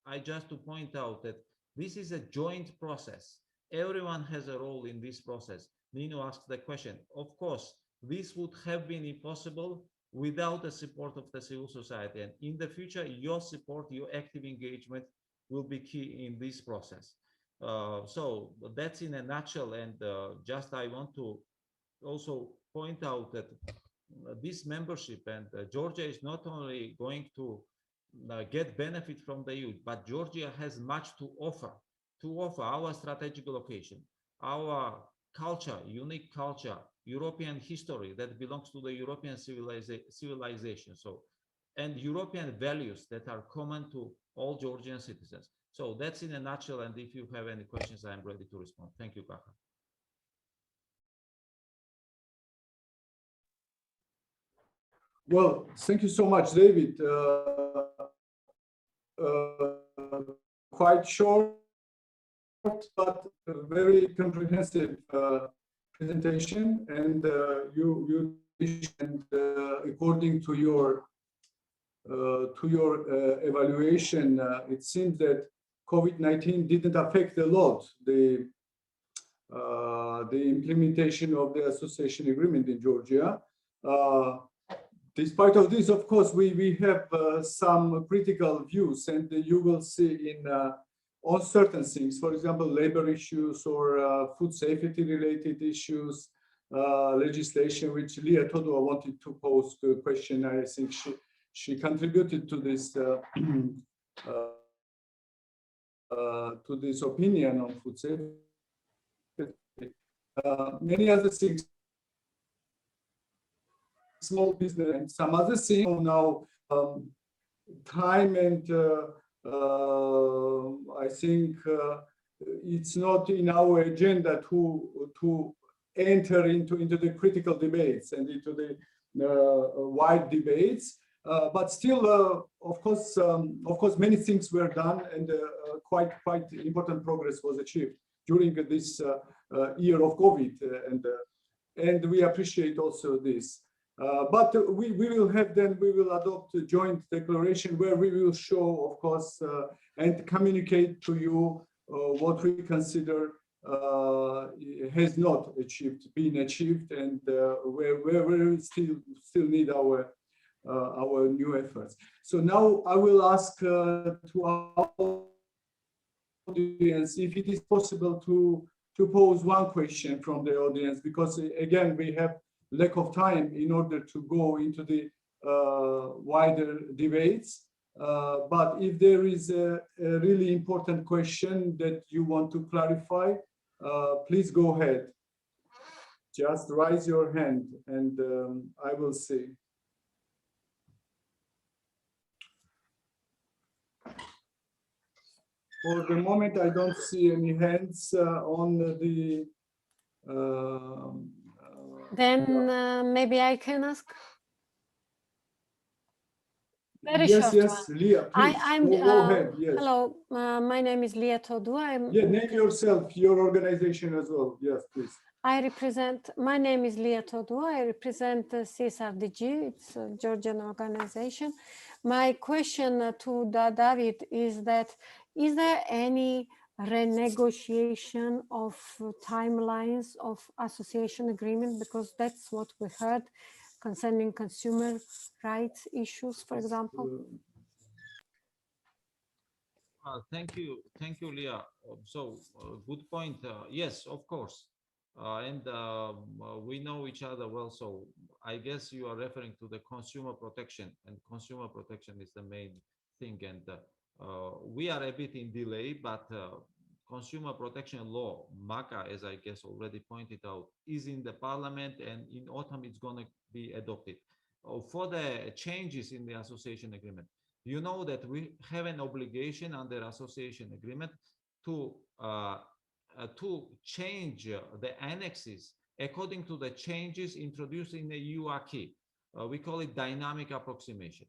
I just to point out that this is a joint process. Everyone has a role in this process. Nino asked the question. Of course, this would have been impossible without the support of the civil society. And in the future, your support, your active engagement will be key in this process. So that's in a nutshell. And just I want to also point out that this membership and Georgia is not only going to get benefit from the EU, but Georgia has much to offer our strategic location, our culture, unique culture, European history that belongs to the European civilization. So, and European values that are common to all Georgian citizens. So that's in a nutshell. And if you have any questions, I'm ready to respond. Thank you, Kakha. Well, thank you so much, David. Quite short, but very comprehensive presentation, and you and according to your evaluation, it seems that COVID-19 didn't affect a lot the implementation of the association agreement in Georgia. Despite of this, of course, we have some critical views, and you will see in on certain things, for example, labor issues or food safety related issues, legislation, which Leah Todua wanted to pose the question. I think she contributed to this opinion on food safety. Many other things, small business and some other things now, time and I think it's not in our agenda to enter into the critical debates and into the wide debates, but still, of course, many things were done, and quite important progress was achieved during this year of COVID, and we appreciate also this. But we will adopt a joint declaration where we will show, of course, and communicate to you what we consider has not been achieved, and where we still need our new efforts. So now I will ask to our audience if it is possible to pose one question from the audience, because again we have lack of time in order to go into the wider debates. But if there is a really important question that you want to clarify, please go ahead. Just raise your hand and I will see. For the moment, I don't see any hands on the Then maybe I can ask. Very Yes, short yes, one. Leah, please. Go ahead. Yes. Hello, my name is Leah Todua. Yeah, name yourself, your organization as well. Yes, please. My name is Leah Todua. I represent CSRDG. It's a Georgian organization. My question to David is that, is there any renegotiation of timelines of association agreement? Because that's what we heard concerning consumer rights issues, for example. Thank you, Leah. Good point. Yes, of course, we know each other well. So I guess you are referring to the consumer protection, and consumer protection is the main thing. And we are a bit in delay, but consumer protection law, MACA, as I guess already pointed out, is in the parliament, and in autumn it's going to be adopted. For the changes in the association agreement, you know that we have an obligation under association agreement to change the annexes according to the changes introduced in the EU acquis. We call it dynamic approximation.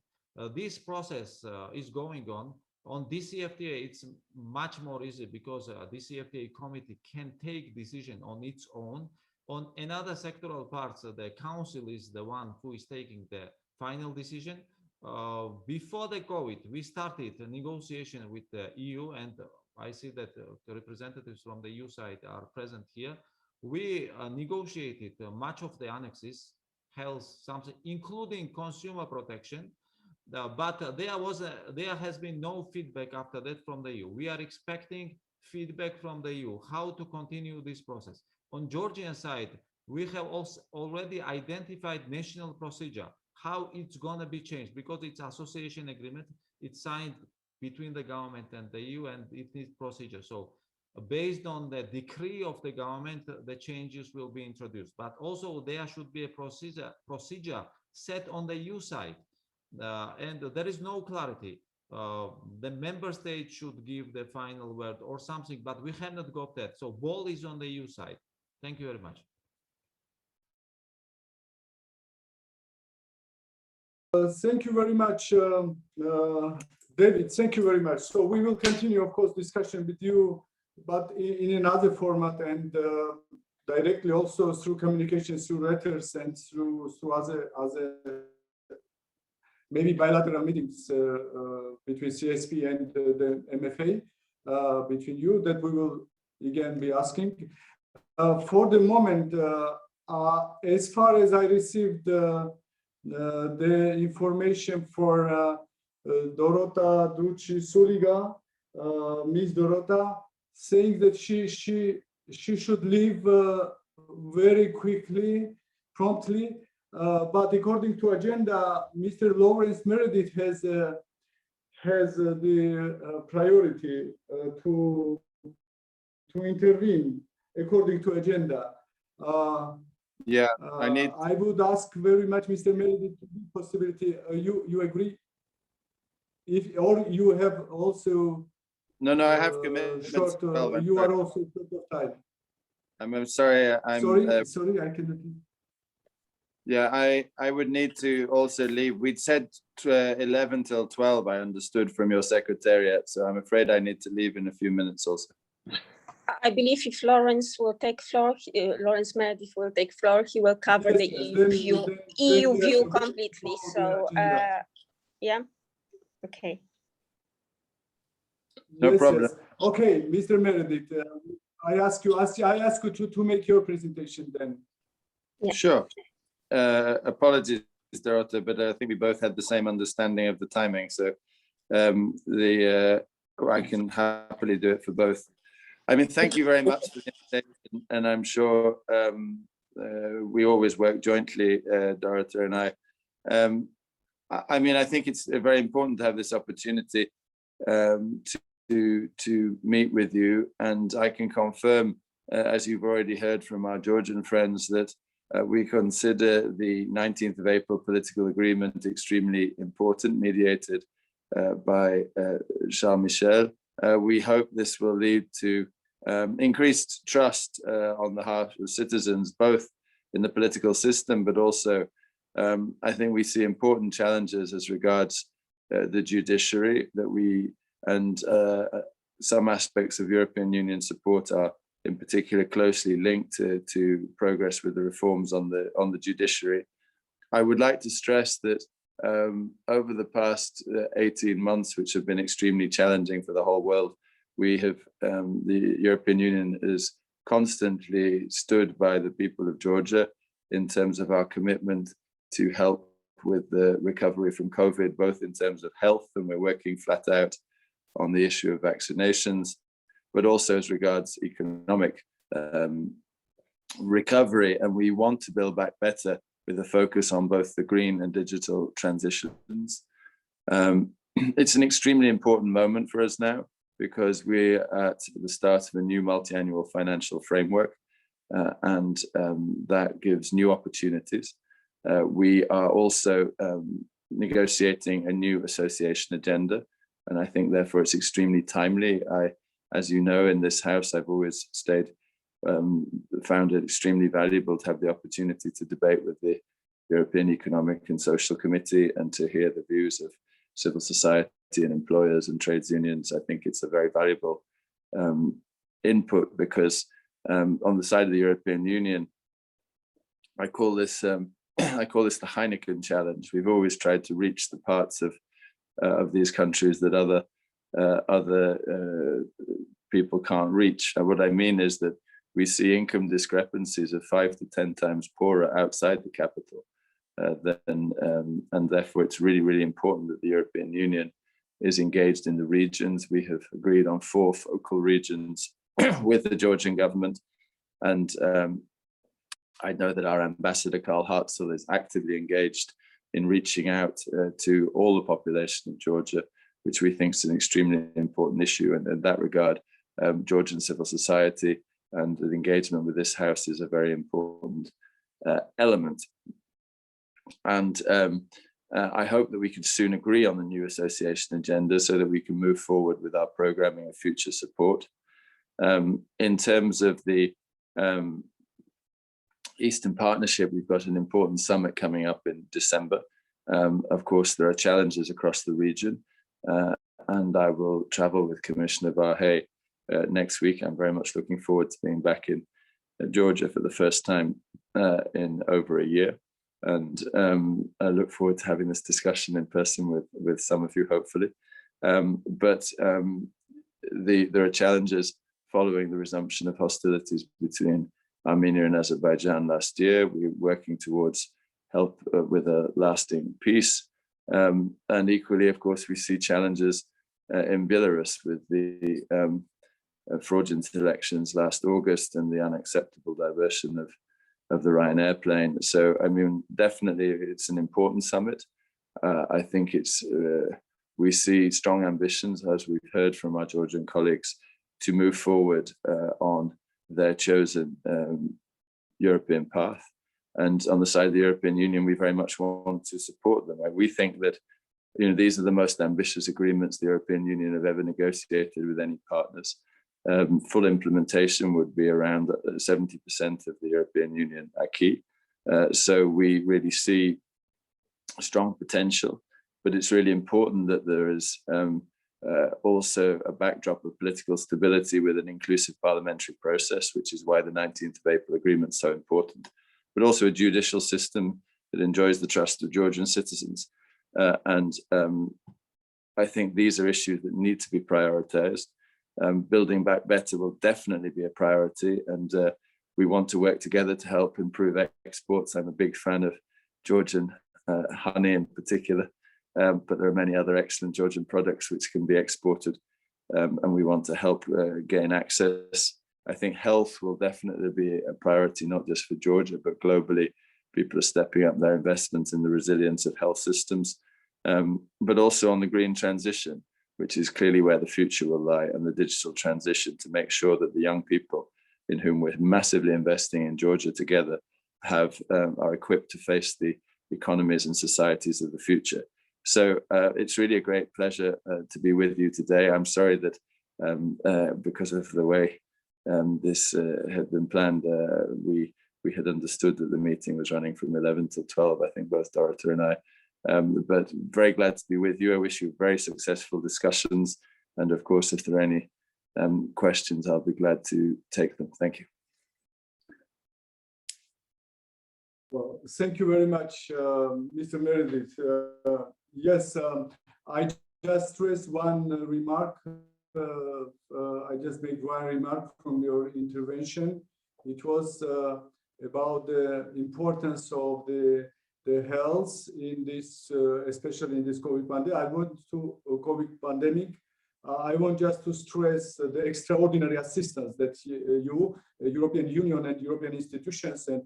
This process is going on. On DCFTA, it's much more easy because DCFTA committee can take decision on its own. On another sectoral parts, the council is the one who is taking the final decision. Before the COVID, we started a negotiation with the EU, and I see that the representatives from the EU side are present here. We negotiated much of the annexes, health, something, including consumer protection, but there has been no feedback after that from the EU. We are expecting feedback from the EU, how to continue this process. On Georgian side, we have also already identified national procedure, how it's going to be changed, because it's association agreement, it's signed between the government and the EU, and it needs procedure. So based on the decree of the government, the changes will be introduced, but also there should be a procedure set on the EU side, and there is no clarity. The member state should give the final word or something, but we have not got that. So ball is on the EU side. Thank you very much. Thank you very much, David. Thank you very much. So we will continue, of course, discussion with you, but in another format, and directly also through communications, through letters, and through other maybe bilateral meetings between CSP and the MFA, between you, that we will again be asking. For the moment, as far as I received the information for Dorota Duci Suliga, Ms. Dorota, saying that she should leave very quickly, promptly, but according to agenda, Mr. Lawrence Meredith has the priority to intervene according to agenda. Yeah, I would ask very much, Mr. Meredith, possibility. You agree? Or you have also. No, I have commitments. Short, you are also short of time. I'm sorry. Sorry, I cannot. Yeah, I would need to also leave. We'd said 11 till 12, I understood from your secretariat. So I'm afraid I need to leave in a few minutes also. I believe if Lawrence will take floor, Lawrence Meredith will take floor, he will cover the EU view completely. So, yeah, okay. No problem. Yes. Okay, Mr. Meredith, I ask you to make your presentation then. Yeah. Sure. Apologies, Dorota, but I think we both had the same understanding of the timing. So I can happily do it for both. I mean, thank you very much for the invitation, and I'm sure we always work jointly, Dorota and I. I mean, I think it's very important to have this opportunity to meet with you, and I can confirm, as you've already heard from our Georgian friends, that we consider the 19th of April political agreement extremely important, mediated by Charles Michel. We hope this will lead to increased trust on the part of citizens, both in the political system, but also I think we see important challenges as regards the judiciary, that we and some aspects of European Union support are in particular closely linked to progress with the reforms on the judiciary. I would like to stress that over the past 18 months, which have been extremely challenging for the whole world, we have, the European Union has constantly stood by the people of Georgia in terms of our commitment to help with the recovery from COVID, both in terms of health, and we're working flat out on the issue of vaccinations, but also as regards economic recovery. And we want to build back better with a focus on both the green and digital transitions. It's an extremely important moment for us now, because we're at the start of a new multi-annual financial framework, and that gives new opportunities. We are also negotiating a new association agenda, and I think therefore it's extremely timely. As you know, in this house, I've always found it extremely valuable to have the opportunity to debate with the European Economic and Social Committee and to hear the views of civil society and employers and trades unions. I think it's a very valuable input, because on the side of the European Union, I call this the Heineken challenge. We've always tried to reach the parts of these countries that other people can't reach. And what I mean is that we see income discrepancies of 5 to 10 times poorer outside the capital. And therefore it's really, really important that the European Union is engaged in the regions. We have agreed on 4 focal regions with the Georgian government. And I know that our ambassador, Karl Hartzell, is actively engaged in reaching out to all the population of Georgia, which we think is an extremely important issue. And in that regard, Georgian civil society and the engagement with this house is a very important element. And I hope that we can soon agree on the new association agenda so that we can move forward with our programming of future support. In terms of the Eastern Partnership, we've got an important summit coming up in December. Of course, there are challenges across the region, and I will travel with Commissioner Vahey next week. I'm very much looking forward to being back in Georgia for the first time in over a year. And I look forward to having this discussion in person with some of you, hopefully. But there are challenges following the resumption of hostilities between Armenia and Azerbaijan last year. We're working towards help with a lasting peace. And equally, of course, we see challenges in Belarus with the fraudulent elections last August and the unacceptable diversion of the Ryanair plane. So, I mean, definitely it's an important summit. I think we see strong ambitions, as we've heard from our Georgian colleagues, to move forward on their chosen European path. And on the side of the European Union, we very much want to support them. We think that, you know, these are the most ambitious agreements the European Union have ever negotiated with any partners. Full implementation would be around 70% of the European Union acquis. So we really see strong potential, but it's really important that there is also a backdrop of political stability with an inclusive parliamentary process, which is why the 19th of April agreement is so important, but also a judicial system that enjoys the trust of Georgian citizens. And I think these are issues that need to be prioritized. Building back better will definitely be a priority, and we want to work together to help improve exports. I'm a big fan of Georgian honey in particular, but there are many other excellent Georgian products which can be exported, and we want to help gain access. I think health will definitely be a priority, not just for Georgia, but globally. People are stepping up their investments in the resilience of health systems, but also on the green transition, which is clearly where the future will lie, and the digital transition, to make sure that the young people in whom we're massively investing in Georgia together are equipped to face the economies and societies of the future. So it's really a great pleasure to be with you today. I'm sorry that because of the way this had been planned, we had understood that the meeting was running from 11 till 12, I think both Dorota and I. But very glad to be with you. I wish you very successful discussions. And of course, if there are any questions, I'll be glad to take them. Thank you. Well, thank you very much, Mr. Meredith. Yes, I just stress one remark. I just made one remark from your intervention. It was about the importance of the health in this, especially in this COVID pandemic. I want just to stress the extraordinary assistance that you, European Union and European institutions, and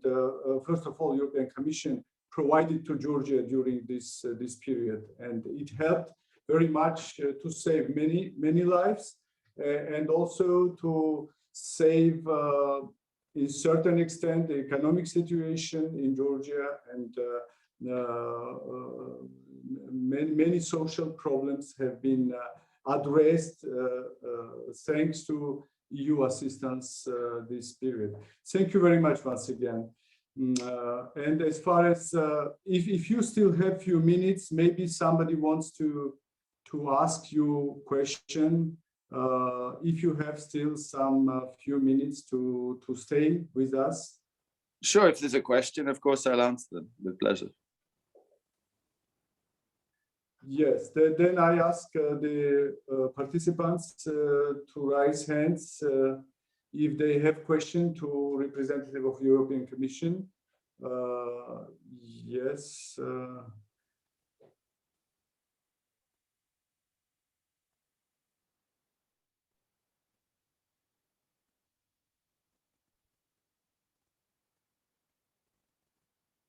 first of all, European Commission provided to Georgia during this period, and it helped very much to save many lives, and also to save, in certain extent, the economic situation in Georgia, and many social problems have been addressed thanks to EU assistance this period. Thank you very much once again. And as far as if you still have few minutes, maybe somebody wants to ask you question. If you have still some few minutes to stay with us. Sure, if there's a question, of course I'll answer them with pleasure. Yes, then I ask the participants to raise hands if they have question to representative of European Commission. Yes.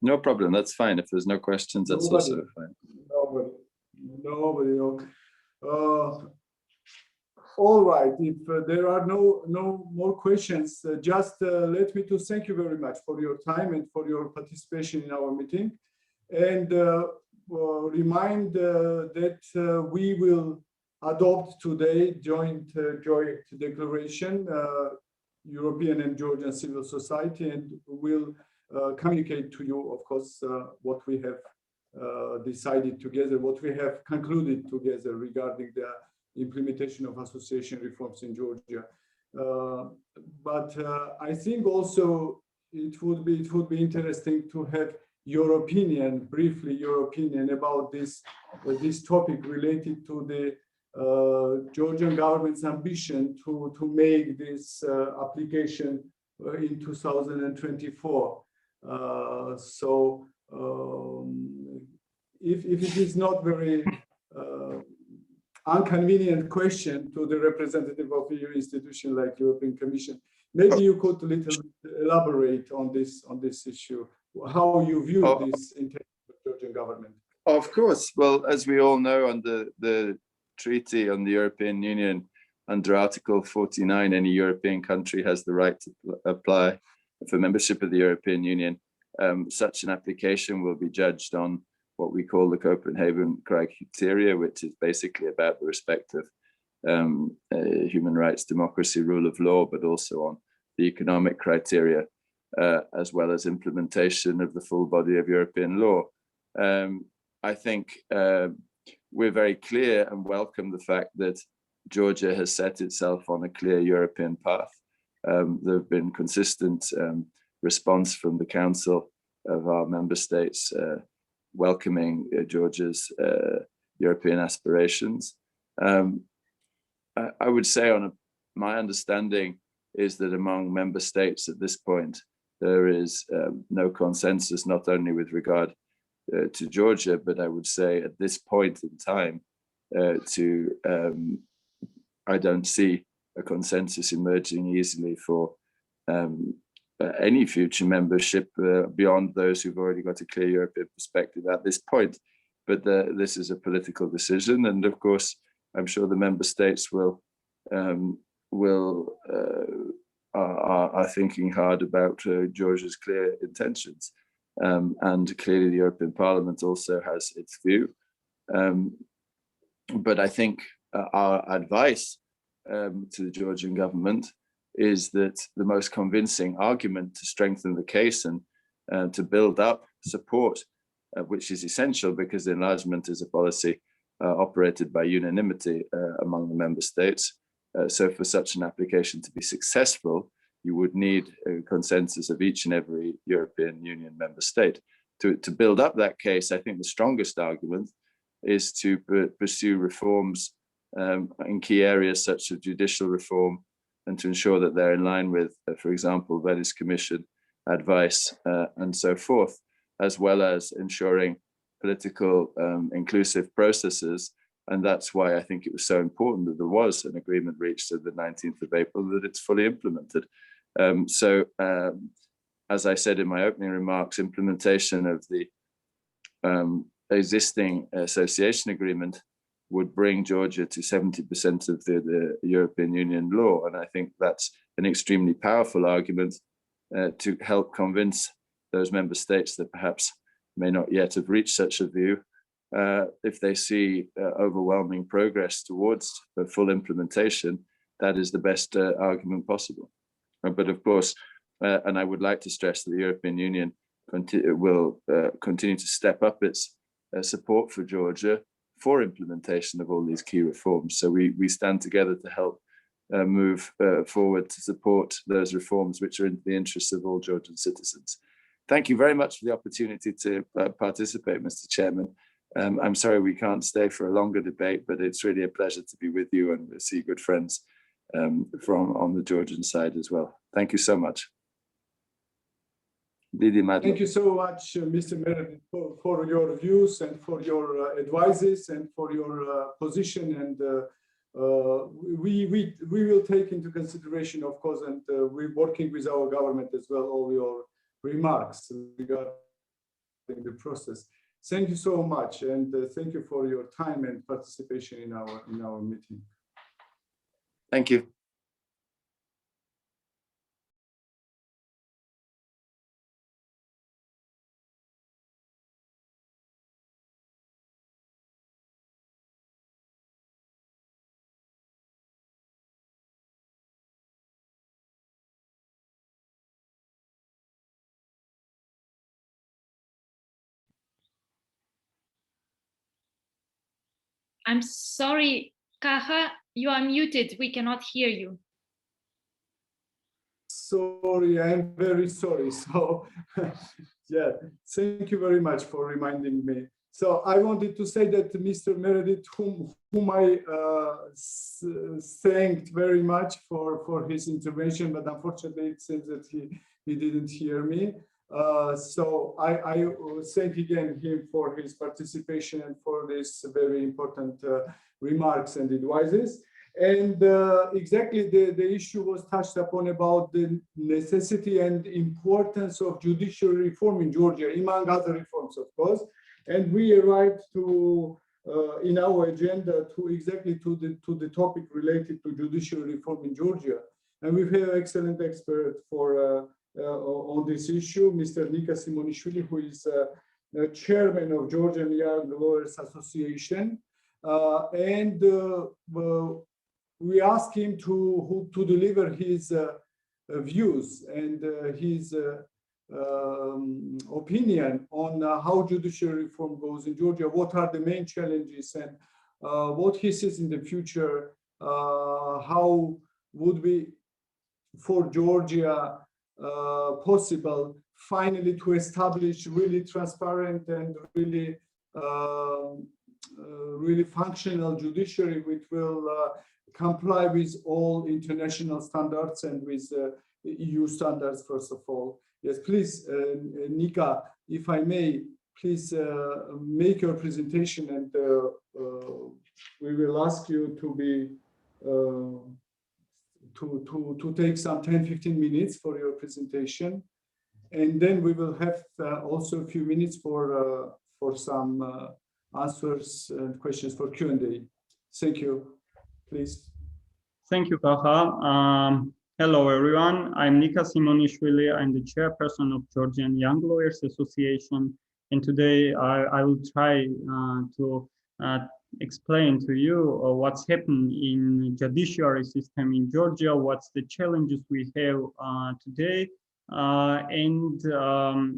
No problem, that's fine. If there's no questions, that's also fine. Nobody. All right, if there are no more questions, just let me to thank you very much for your time and for your participation in our meeting, and remind that we will adopt today joint declaration, European and Georgian civil society, and will communicate to you, of course, what we have decided together, what we have concluded together regarding the implementation of association reforms in Georgia. But I think also it would be interesting to have your opinion, briefly your opinion about this topic related to the Georgian government's ambition to make this application in 2024. So if it is not very inconvenient question to the representative of EU institution like European Commission, maybe you could little elaborate on this issue, how you view this intention of the Georgian government. Of course. Well, as we all know, under the Treaty on the European Union, under Article 49, any European country has the right to apply for membership of the European Union. Such an application will be judged on what we call the Copenhagen criteria, which is basically about the respect of human rights, democracy, rule of law, but also on the economic criteria, as well as implementation of the full body of European law. I think we're very clear and welcome the fact that Georgia has set itself on a clear European path. There have been consistent response from the Council of our member states welcoming Georgia's European aspirations. I would say my understanding is that among member states at this point, there is no consensus, not only with regard to Georgia, but I would say at this point in time I don't see a consensus emerging easily for any future membership beyond those who've already got a clear European perspective at this point. But this is a political decision, and of course, I'm sure the member states are thinking hard about Georgia's clear intentions, and clearly the European Parliament also has its view. But I think our advice to the Georgian government is that the most convincing argument to strengthen the case and to build up support which is essential because enlargement is a policy operated by unanimity among the member states. So for such an application to be successful, you would need a consensus of each and every European Union member state. To build up that case, I think the strongest argument is to pursue reforms in key areas such as judicial reform, and to ensure that they're in line with, for example, Venice Commission advice and so forth, as well as ensuring political inclusive processes. And that's why I think it was so important that there was an agreement reached at the 19th of April, that it's fully implemented. As I said in my opening remarks, implementation of the existing association agreement would bring Georgia to 70% of the European Union law. And I think that's an extremely powerful argument to help convince those member states that perhaps may not yet have reached such a view, if they see overwhelming progress towards the full implementation, that is the best argument possible. But of course, and I would like to stress that the European Union will continue to step up its support for Georgia for implementation of all these key reforms. So we stand together to help move forward to support those reforms which are in the interests of all Georgian citizens. Thank you very much for the opportunity to participate, Mr. Chairman. I'm sorry we can't stay for a longer debate, but it's really a pleasure to be with you and see good friends from on the Georgian side as well. Thank you so much. Thank you so much, Mr. Meredith, for your views and for your advices and for your position. And we will take into consideration, of course, and we're working with our government as well, all your remarks regarding the process. Thank you so much, and thank you for your time and participation in our meeting. Thank you. I'm sorry, Kakha, you are muted. We cannot hear you. Sorry, I'm very sorry. So, yeah, thank you very much for reminding me. So I wanted to say that Mr. Meredith, whom I thanked very much for his intervention, but unfortunately it seems that he didn't hear me. So I thank again him for his participation and for this very important remarks and advices. And exactly the issue was touched upon about the necessity and importance of judicial reform in Georgia, among other reforms, of course. And we arrived to in our agenda to exactly to the topic related to judicial reform in Georgia. And we have an excellent expert for on this issue, Mr. Nika Simonishvili, who is chairman of Georgian Young Lawyers Association, and we asked him to deliver his views and his opinion on how judicial reform goes in Georgia, what are the main challenges, and what he sees in the future, how would be for Georgia possible finally to establish really transparent and really really functional judiciary which will comply with all international standards and with EU standards, first of all. Yes, please, Nika, if I may, please make your presentation, and we will ask you to be to take some 10-15 minutes for your presentation, and then we will have also a few minutes for some answers and questions for Q&A. Thank you. Please. Thank you, Kakha. Hello, everyone. I'm Nika Simonishvili. I'm the chairperson of Georgian Young Lawyers Association, and today I will try to explain to you what's happened in judiciary system in Georgia, what's the challenges we have today, and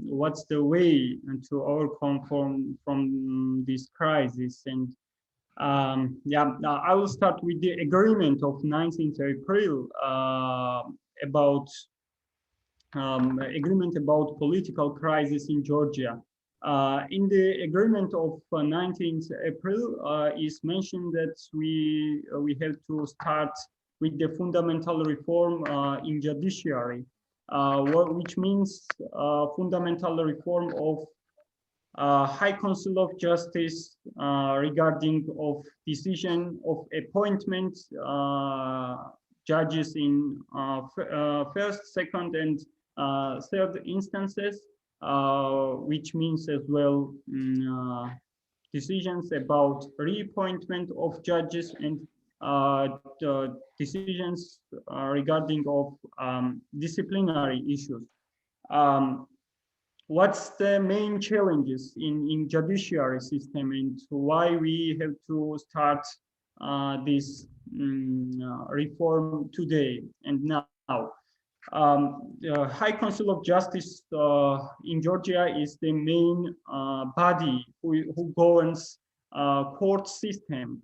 what's the way to overcome from this crisis. And yeah, I will start with the agreement of 19th April about agreement about political crisis in Georgia. In the agreement of 19th April is mentioned that we have to start with the fundamental reform in judiciary, which means fundamental reform of High Council of Justice regarding of decision of appointment judges in first, second, and third instances, which means as well decisions about reappointment of judges and decisions regarding of disciplinary issues. What's the main challenges in judiciary system, and why we have to start this reform today and now? The High Council of Justice in Georgia is the main body who governs court system.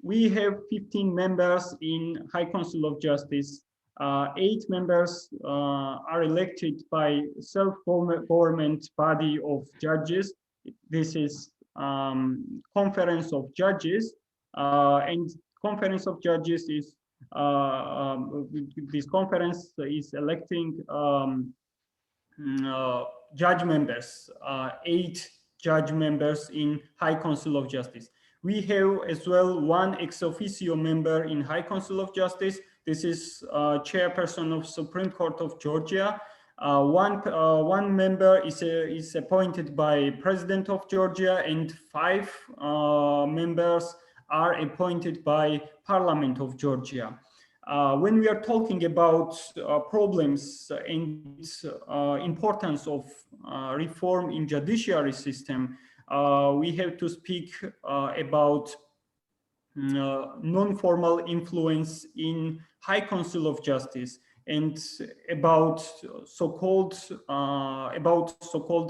We have 15 members in High Council of Justice. 8 members are elected by self-government body of judges. This is Conference of Judges, and Conference of Judges is this conference is electing judge members, 8 judge members in High Council of Justice. We have as well 1 ex officio member in High Council of Justice. This is chairperson of Supreme Court of Georgia. One member is appointed by President of Georgia, and 5 members are appointed by Parliament of Georgia. When we are talking about problems and importance of reform in judiciary system, we have to speak about non-formal influence in High Council of Justice, and about so-called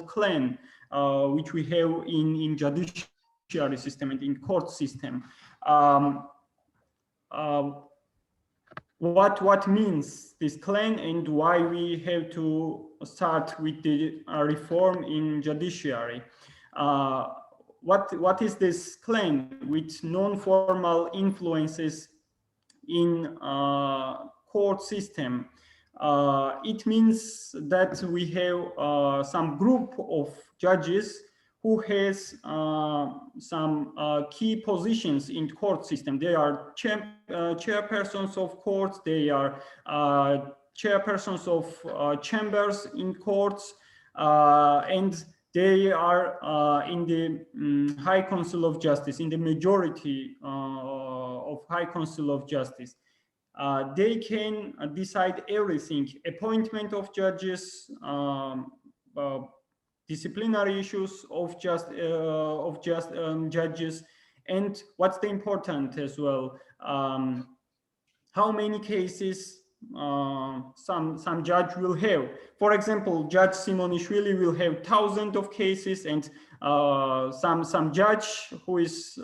clan, which we have in judiciary system and in court system. What means this clan, and why we have to start with the reform in judiciary? What is this clan with non-formal influences in court system? It means that we have some group of judges who has some key positions in court system. They are chairpersons of courts, they are chairpersons of chambers in courts, and they are in the High Council of Justice, in the majority of High Council of Justice. They can decide everything: appointment of judges, disciplinary issues of judges, and what's the important as well, how many cases some judge will have. For example, Judge Simonishvili will have thousands of cases, and some judge who is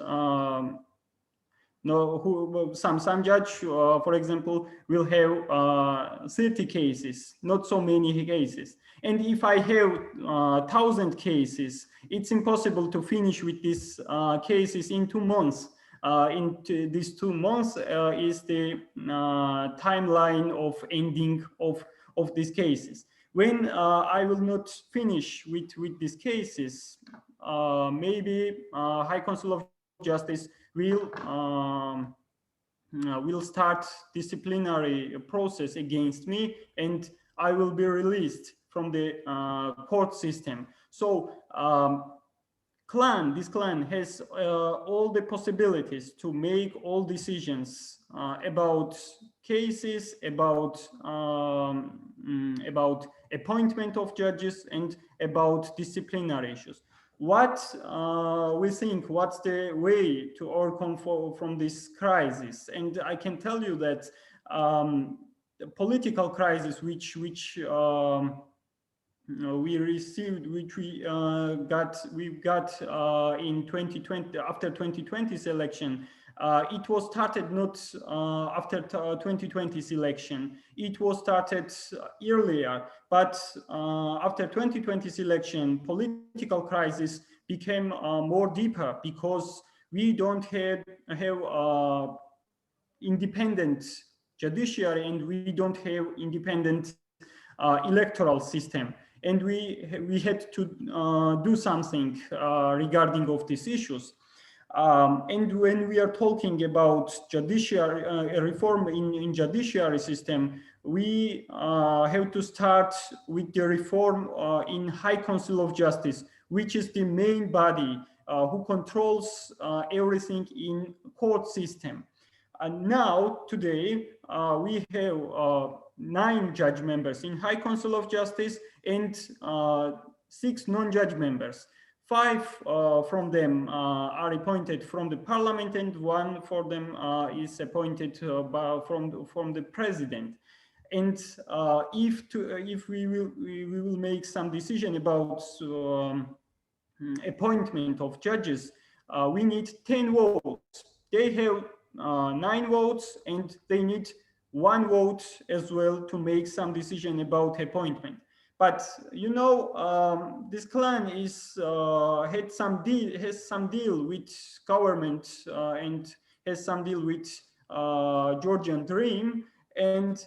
some judge, for example, will have 30 cases, not so many cases. And if I have 1,000 cases, it's impossible to finish with these cases in 2 months. In these 2 months is the timeline of ending of these cases. When I will not finish with these cases, maybe High Council of Justice will start disciplinary process against me, and I will be released from the court system. So this clan has all the possibilities to make all decisions about cases, about appointment of judges, and about disciplinary issues. What we think, what's the way to overcome from this crisis? And I can tell you that the political crisis which we received, which we got in 2020 after 2020's election. It was started not after 2020's election. It was started earlier, but after 2020's election, political crisis became more deeper because we don't have independent judiciary and we don't have independent electoral system. And we had to do something regarding of these issues. And when we are talking about judiciary reform in judiciary system, we have to start with the reform in High Council of Justice, which is the main body who controls everything in court system. And now today we have 9 judge members in High Council of Justice and 6 non-judge members. 5 from them are appointed from the parliament, and 1 for them is appointed from the president. And if we will make some decision about appointment of judges, we need 10 votes. They have 9 votes, and they need 1 vote as well to make some decision about appointment. But you know, this clan is has some deal with government and has some deal with Georgian Dream, and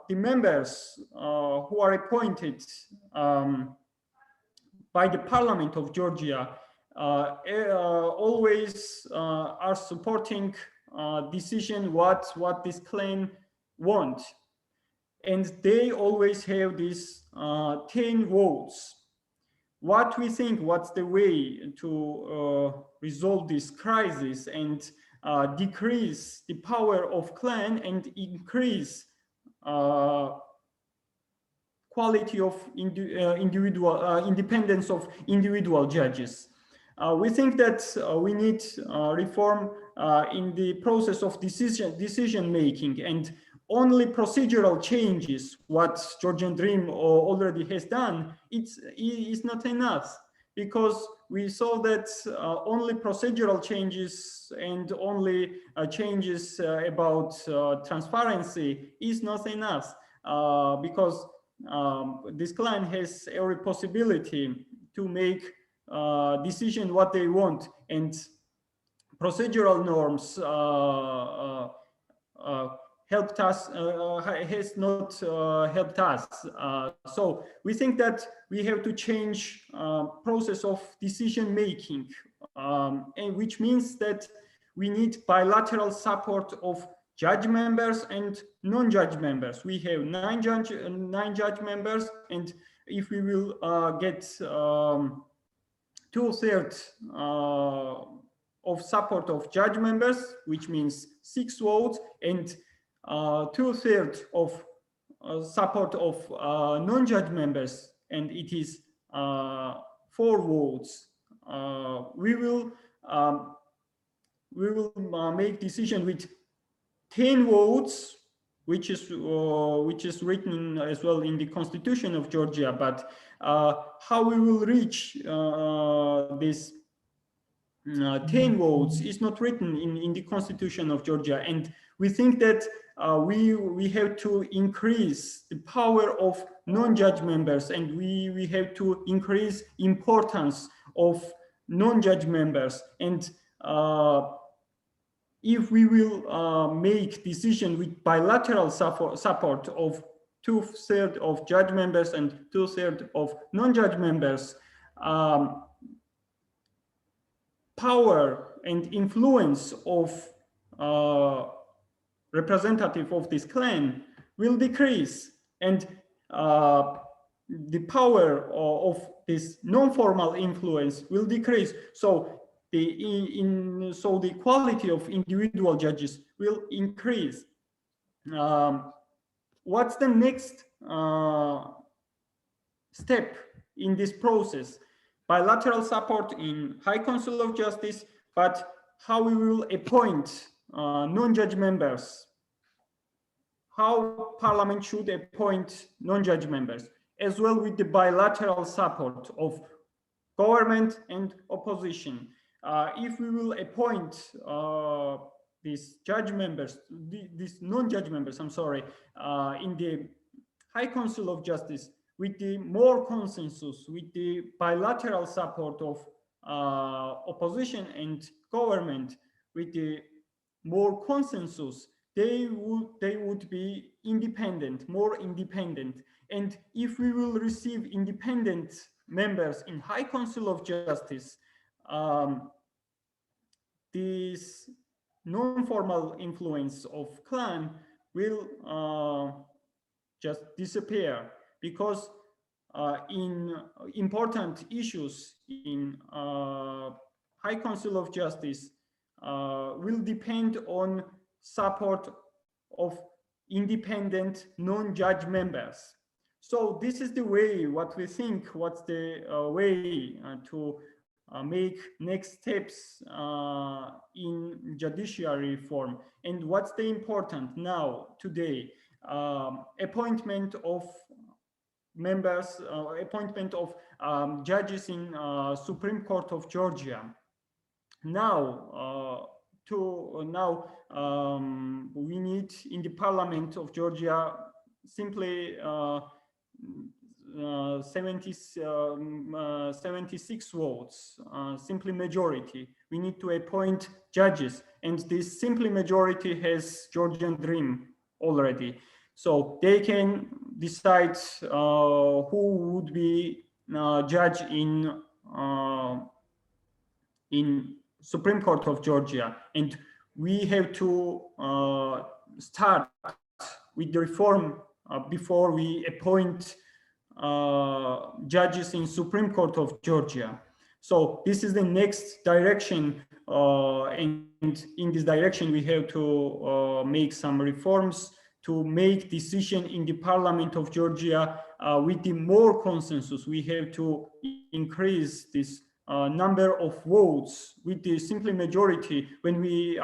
the members who are appointed by the Parliament of Georgia always are supporting decision what this clan want, and they always have these 10 votes. What we think, what's the way to resolve this crisis and decrease the power of clan and increase quality of independence of individual judges? We think that we need reform in the process of decision making, and only procedural changes, what Georgian Dream already has done, is not enough, because we saw that only procedural changes and only changes about transparency is not enough, because this clan has every possibility to make decision what they want, and procedural norms helped us, has not helped us. So we think that we have to change process of decision making, and which means that we need bilateral support of judge members and non-judge members. We have 9 judge members, and if we will get 2/3 of support of judge members, which means 6 votes, and 2/3 of support of non-judge members, and it is 4 votes. We will make decision with 10 votes, which is written as well in the Constitution of Georgia. But how we will reach this 10 votes is not written in the Constitution of Georgia, and we think that we have to increase the power of non-judge members, and we have to increase importance of non-judge members. And if we will make decision with bilateral support of 2/3 of judge members and 2/3 of non-judge members, power and influence of representative of this clan will decrease, and the power of this non-formal influence will decrease. So the quality of individual judges will increase. What's the next step in this process? Bilateral support in High Council of Justice, but how we will appoint non-judge members? how Parliament should appoint non-judge members, as well with the bilateral support of government and opposition. If we will appoint these judge members, these non-judge members, I'm sorry, in the High Council of Justice, with the more consensus, with the bilateral support of opposition and government, with the more consensus, they would be independent, more independent. And if we will receive independent members in High Council of Justice, this non-formal influence of clan will just disappear, because in important issues in High Council of Justice will depend on support of independent non-judge members. So this is the way, what we think, what's the way to make next steps in judiciary reform. And what's the important now, today, appointment of members, appointment of judges in Supreme Court of Georgia. Now, we need in the Parliament of Georgia simply 76 votes, simply majority. We need to appoint judges, and this simply majority has Georgian Dream already. So they can decide who would be judge in Supreme Court of Georgia, and we have to start with the reform before we appoint judges in Supreme Court of Georgia. So this is the next direction, and in this direction we have to make some reforms to make decision in the Parliament of Georgia with the more consensus. We have to increase this number of votes with the simple majority when we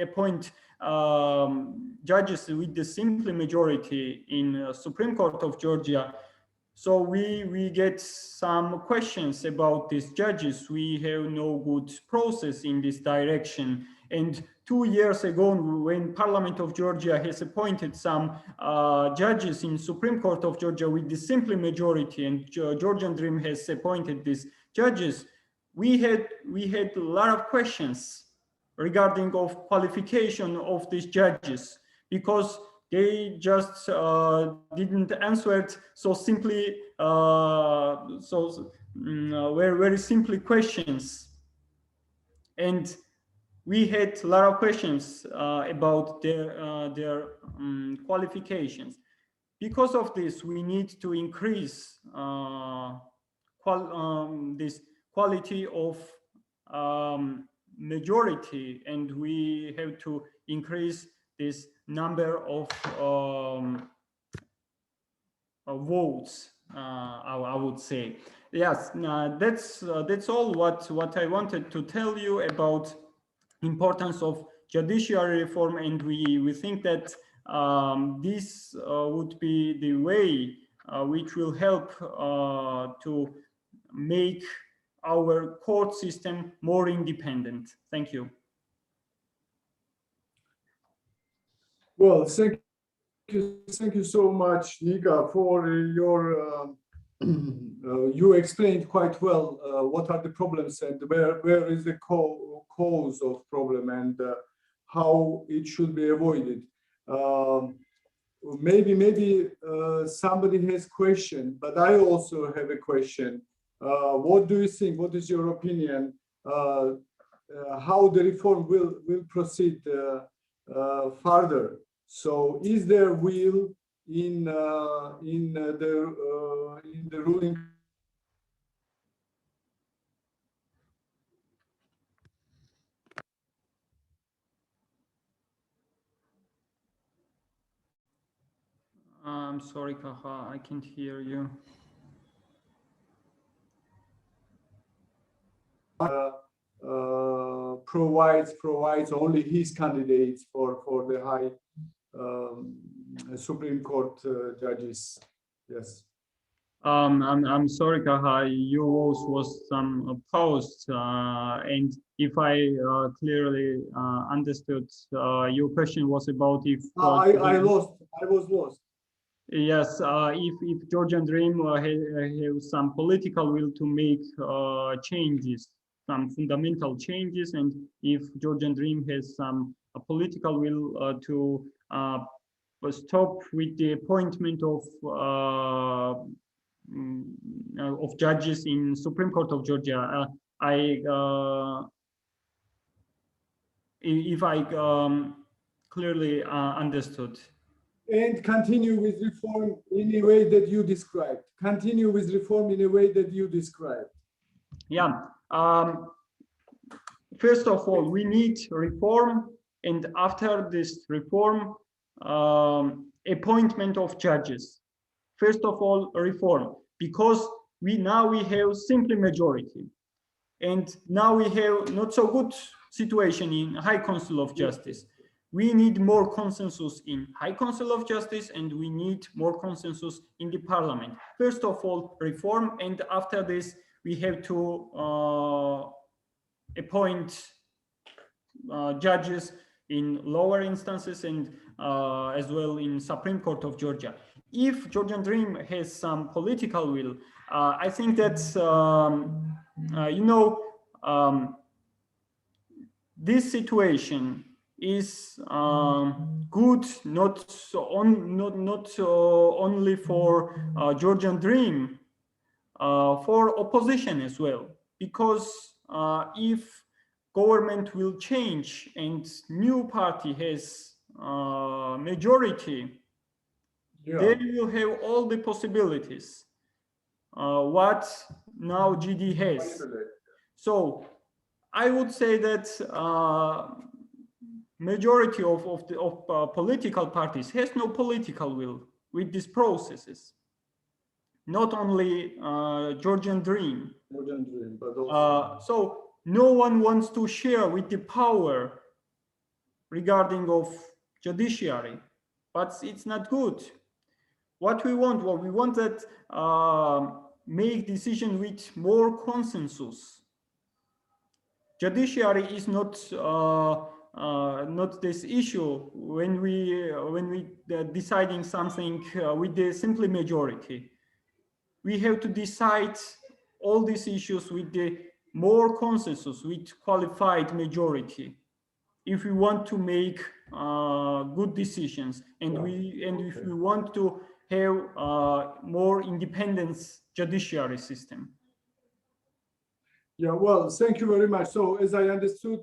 appoint judges with the simple majority in Supreme Court of Georgia. So we get some questions about these judges. We have no good process in this direction. And 2 years ago, when Parliament of Georgia has appointed some judges in Supreme Court of Georgia with the simple majority, and Georgian Dream has appointed these judges, we had a lot of questions regarding of qualification of these judges, because they just didn't answer it so simply, were very simple questions. And we had a lot of questions about their qualifications. Because of this, we need to increase this quality of majority, and we have to increase this number of votes, I would say. Yes, that's all what I wanted to tell you about importance of judiciary reform, and we think that this would be the way which will help to make our court system more independent. Thank you. Well, thank you so much, Nika, for your you explained quite well what are the problems and where is the cause of problem and how it should be avoided. Maybe somebody has question, but I also have a question. What do you think? What is your opinion? How the reform will proceed further? So, is there will in the ruling? I'm sorry, Kakha, I can't hear you. Provides only his candidates for the high Supreme Court judges. Yes. I'm sorry, Kakha, your voice was paused, and if I clearly understood, your question was about if I was lost. Yes, if Georgian Dream have some political will to make changes, some fundamental changes, and if Georgian Dream has some political will to stop with the appointment of judges in Supreme Court of Georgia, if I clearly understood. And continue with reform in a way that you described. Continue with reform in a way that you described. Yeah. First of all, we need reform, and after this reform, appointment of judges. First of all, reform, because now we have simply majority, and now we have not so good situation in High Council of Justice. We need more consensus in High Council of Justice, and we need more consensus in the Parliament. First of all, reform, and after this, we have to appoint judges in lower instances and as well in Supreme Court of Georgia. If Georgian Dream has some political will, I think that this situation is good not only for Georgian Dream, for opposition as well, because if government will change and new party has majority, they will have all the possibilities what now GD has. So I would say that majority of political parties has no political will with these processes. Not only Georgian Dream. But also so no one wants to share with the power regarding of judiciary, but it's not good. What we want that make decision with more consensus. Judiciary is not this issue when we deciding something with the simply majority. We have to decide all these issues with the more consensus, with qualified majority, if we want to make good decisions, and if we want to have more independent judiciary system. Yeah, well, thank you very much. So as I understood,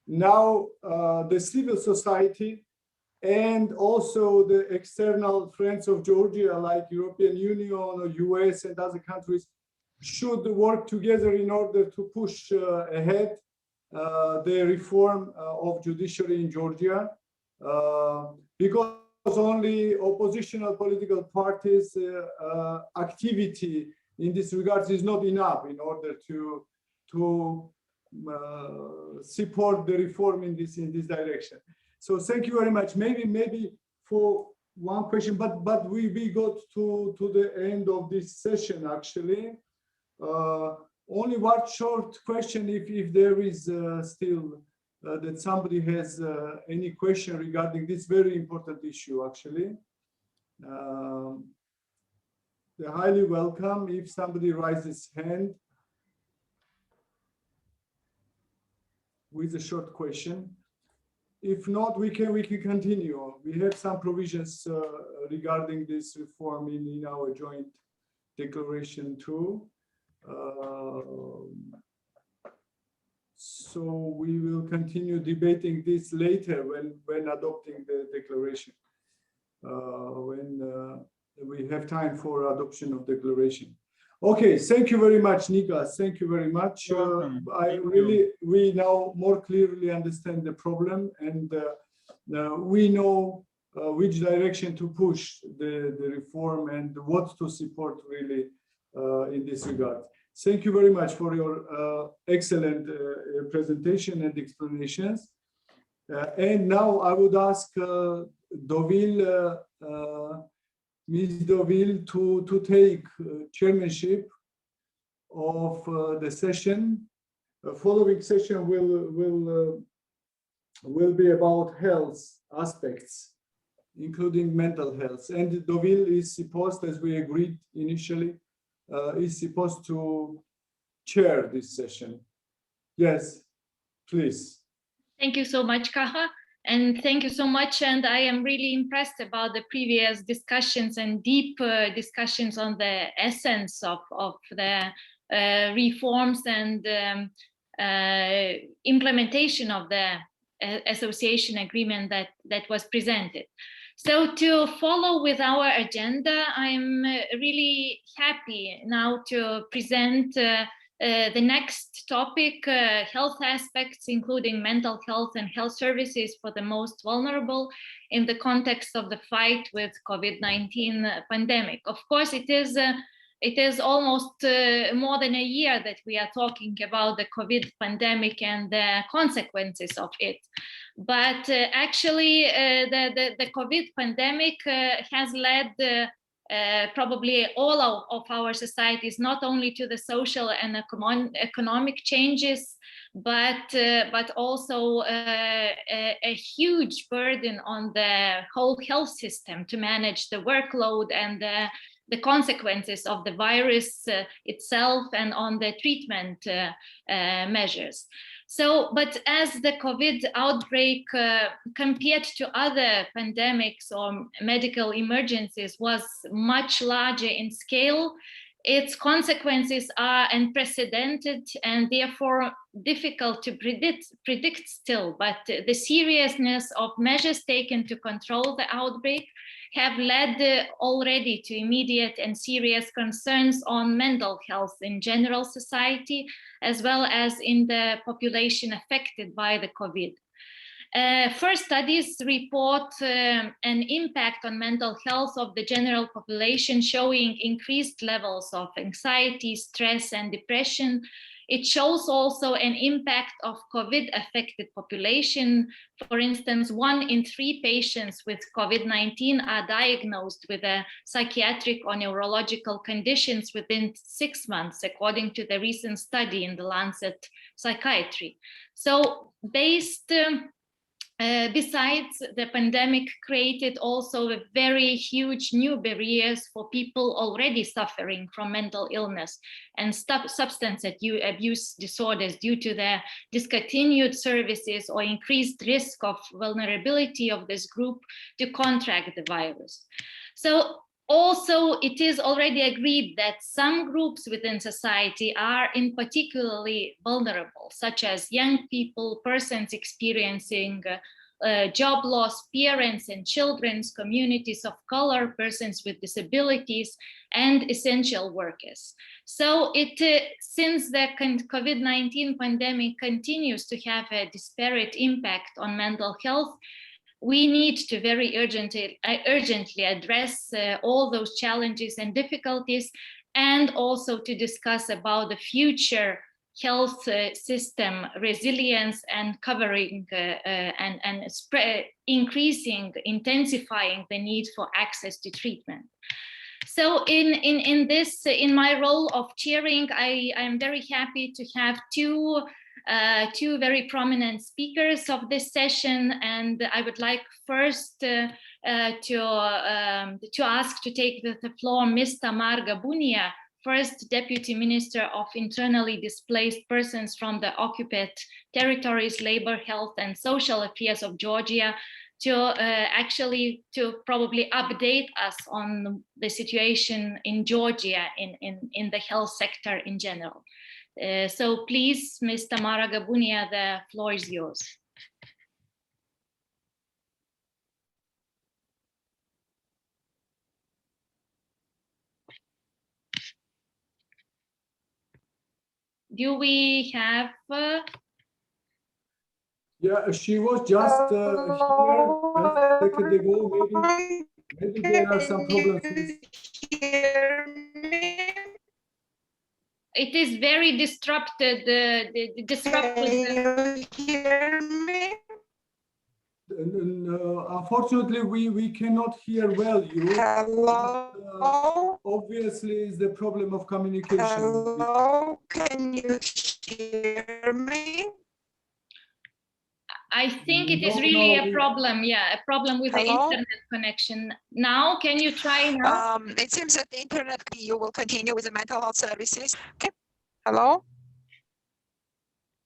now the civil society and also the external friends of Georgia, like European Union or US and other countries, should work together in order to push ahead the reform of judiciary in Georgia, because only oppositional political parties' activity in this regard is not enough in order to support the reform in this direction. So thank you very much. Maybe for one question, but we got to the end of this session actually. Only one short question, if there is still that somebody has any question regarding this very important issue actually. They're highly welcome if somebody raises hand with a short question. If not, we can continue. We have some provisions regarding this reform in our joint declaration too. So we will continue debating this later when adopting the declaration, when we have time for adoption of declaration. Okay, thank you very much, Nikas. Thank you very much. We now more clearly understand the problem, and we know which direction to push the reform and what to support really in this regard. Thank you very much for your excellent presentation and explanations. And now I would ask Dovile, Ms. Dovile to take chairmanship of the session. Following session will be about health aspects, including mental health. And Dovile is supposed, as we agreed initially, is supposed to chair this session. Yes, please. Thank you so much, Kakha. And thank you so much. And I am really impressed about the previous discussions and deep discussions on the essence of the reforms and implementation of the association agreement that was presented. So to follow with our agenda, I'm really happy now to present the next topic, health aspects, including mental health and health services for the most vulnerable in the context of the fight with COVID-19 pandemic. Of course, it is almost more than a year that we are talking about the COVID pandemic and the consequences of it. But actually, the COVID pandemic has led probably all of our societies, not only to the social and economic changes, but also a huge burden on the whole health system to manage the workload and the consequences of the virus itself and on the treatment measures. So, but as the COVID outbreak compared to other pandemics or medical emergencies was much larger in scale, its consequences are unprecedented and therefore difficult to predict still. But the seriousness of measures taken to control the outbreak have led already to immediate and serious concerns on mental health in general society, as well as in the population affected by the COVID. First studies report an impact on mental health of the general population, showing increased levels of anxiety, stress, and depression. It shows also an impact of COVID-affected population. For instance, 1 in 3 patients with COVID-19 are diagnosed with a psychiatric or neurological conditions within 6 months, according to the recent study in the Lancet Psychiatry. So besides, the pandemic created also a very huge new barriers for people already suffering from mental illness and substance abuse disorders due to the discontinued services or increased risk of vulnerability of this group to contract the virus. So also, it is already agreed that some groups within society are in particularly vulnerable, such as young people, persons experiencing job loss, parents and children's, communities of color, persons with disabilities, and essential workers. So since the COVID-19 pandemic continues to have a disparate impact on mental health, we need to very urgently address all those challenges and difficulties, and also to discuss about the future health system resilience and covering and intensifying the need for access to treatment. So in my role of chairing, I am very happy to have two very prominent speakers of this session, and I would like first to ask to take the floor Ms. Tamar Gabunia, first Deputy Minister of Internally Displaced Persons from the Occupied Territories, Labor, Health and Social Affairs of Georgia, to probably update us on the situation in Georgia in the health sector in general. So please, Ms. Tamara Gabunia, the floor is yours. Do we have? Yeah, she was just here a second ago. Maybe there are some problems with. It is very disrupted. Can you hear me? Unfortunately, we cannot hear well you. Hello. Obviously, is the problem of communication. Hello, can you hear me? I think it is No, really no, a problem. Yeah, a problem with the Hello? internet connection. Now, can you try now? It seems that the internet you will continue with the mental health services. Okay. Hello?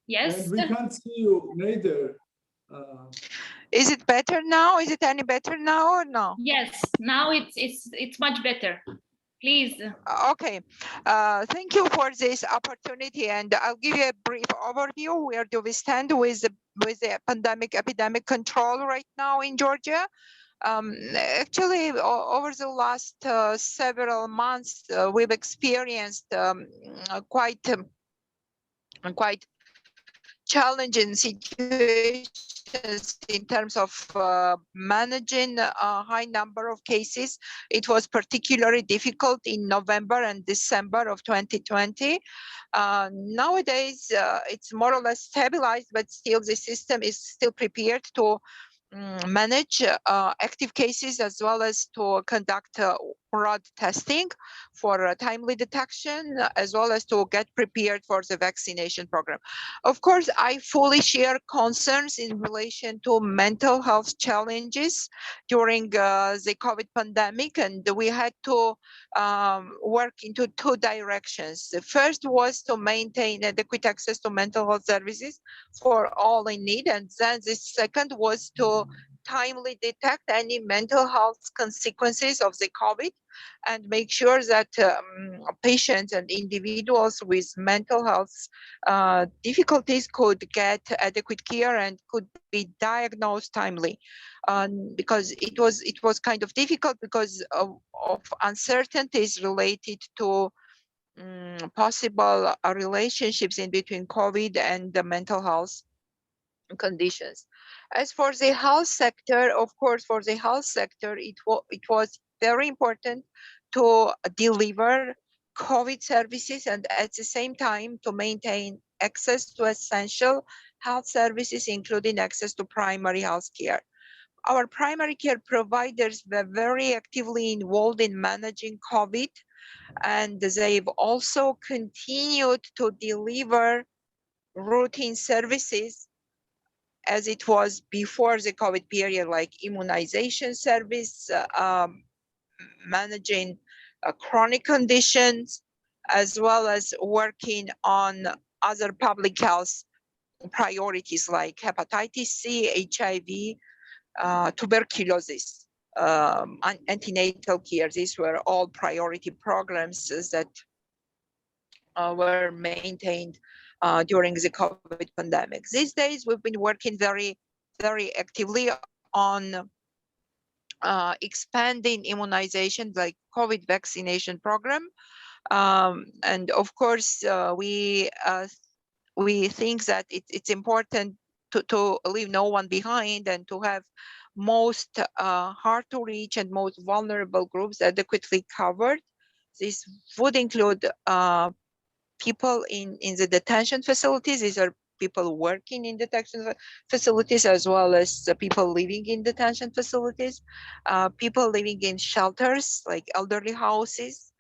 Yes. And we can't see you neither. Is it better now? Is it any better now or no? Yes. Now it's much better. Please. Okay. Thank you for this opportunity, and I'll give you a brief overview. Where do we stand with the epidemic control right now in Georgia? Actually, over the last several months, we've experienced quite challenging situations in terms of managing a high number of cases. It was particularly difficult in November and December of 2020. Nowadays, it's more or less stabilized, but still the system is still prepared to manage active cases as well as to conduct broad testing for timely detection, as well as to get prepared for the vaccination program. Of course, I fully share concerns in relation to mental health challenges during the COVID pandemic, and we had to work into two directions. The first was to maintain adequate access to mental health services for all in need, and then the second was to timely detect any mental health consequences of the COVID and make sure that patients and individuals with mental health difficulties could get adequate care and could be diagnosed timely. Because it was kind of difficult because of uncertainties related to possible relationships in between COVID and the mental health conditions. As for the health sector, of course, for the health sector, it was very important to deliver COVID services and at the same time to maintain access to essential health services, including access to primary health care. Our primary care providers were very actively involved in managing COVID, and they've also continued to deliver routine services as it was before the COVID period, like immunization service, managing chronic conditions, as well as working on other public health priorities like hepatitis C, HIV, tuberculosis, antenatal care. These were all priority programs that were maintained during the COVID pandemic. These days, we've been working very, very actively on expanding immunization, like COVID vaccination program. And of course, we think that it's important to leave no one behind and to have most hard to reach and most vulnerable groups adequately covered. This would include people in the detention facilities. These are people working in detention facilities, as well as the people living in detention facilities, people living in shelters like elderly houses,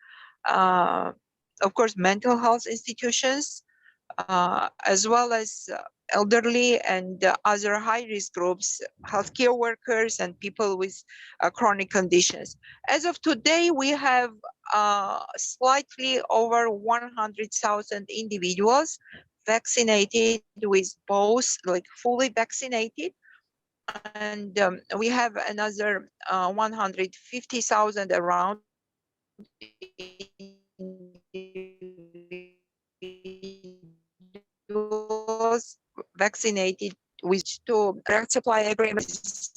of course, mental health institutions, as well as elderly and other high-risk groups, healthcare workers, and people with chronic conditions. As of today, we have slightly over 100,000 individuals vaccinated with both, like fully vaccinated, and we have another 150,000 around vaccinated with two direct supply agreements,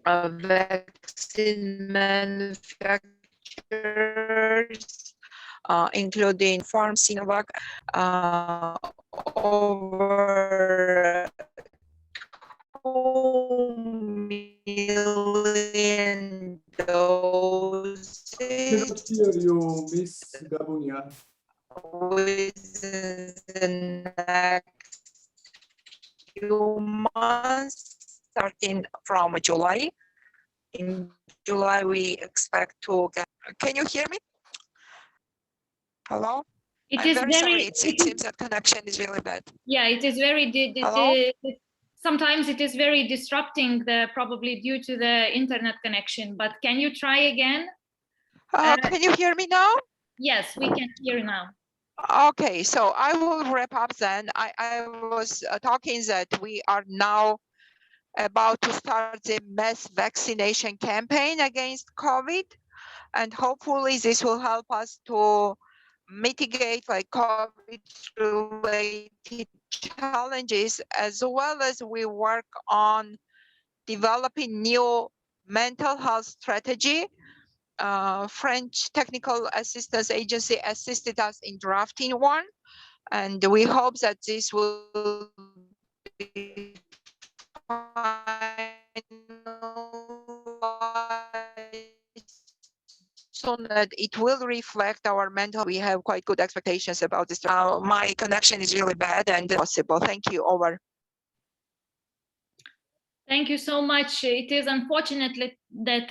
vaccine manufacturers, including Farm Sinovac, over 2 million doses. Cannot hear you, Ms. Gabunia. Within the next few months, starting from July. In July, we expect to get. Can you hear me? Hello? It I'm is very sorry. very. It seems that connection is really bad. Yeah, it is very. Hello? Sometimes it is very disrupting, probably due to the internet connection. But can you try again? Can you hear me now? Yes, we can hear now. Okay, so I will wrap up then. I was talking that we are now about to start the mass vaccination campaign against COVID, and hopefully this will help us to mitigate like COVID-related challenges, as well as we work on developing new mental health strategy. French Technical Assistance Agency assisted us in drafting one, and we hope that this will be so that it will reflect our mental. We have quite good expectations about this. My connection is really bad and possible. Thank you. Over. Thank you so much. It is unfortunate that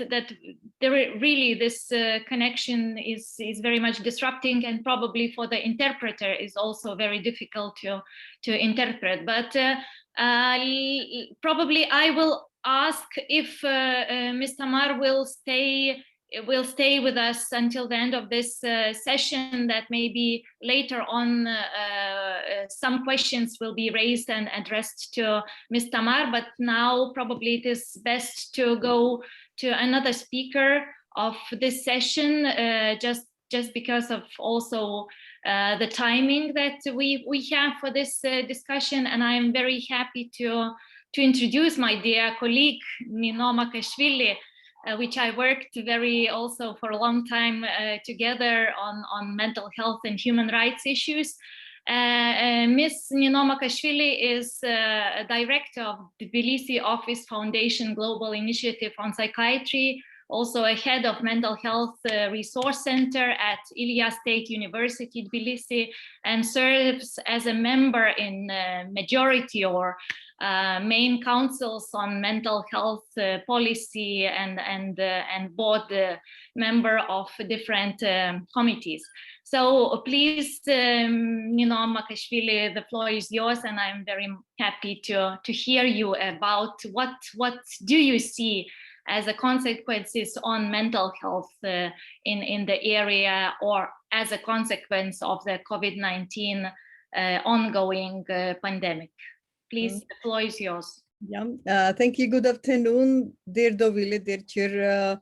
there really this connection is very much disrupting, and probably for the interpreter is also very difficult to interpret. But probably I will ask if Ms. Tamar will stay with us until the end of this session, that maybe later on some questions will be raised and addressed to Ms. Tamar, but now probably it is best to go to another speaker of this session, just because of also the timing that we have for this discussion. And I am very happy to introduce my dear colleague, Nino Makashvili, which I worked also for a long time together on mental health and human rights issues. Ms. Nino Makashvili is a director of Tbilisi Office Foundation Global Initiative on Psychiatry, also a head of Mental Health Resource Center at Ilia State University, Tbilisi, and serves as a member in majority or main councils on mental health policy and board member of different committees. So please, Nino Makashvili, the floor is yours, and I'm very happy to hear you about what do you see as a consequences on mental health in the area, or as a consequence of the COVID-19 ongoing pandemic. Please, the floor is yours. Yeah, thank you. Good afternoon, dear Dovile, dear chair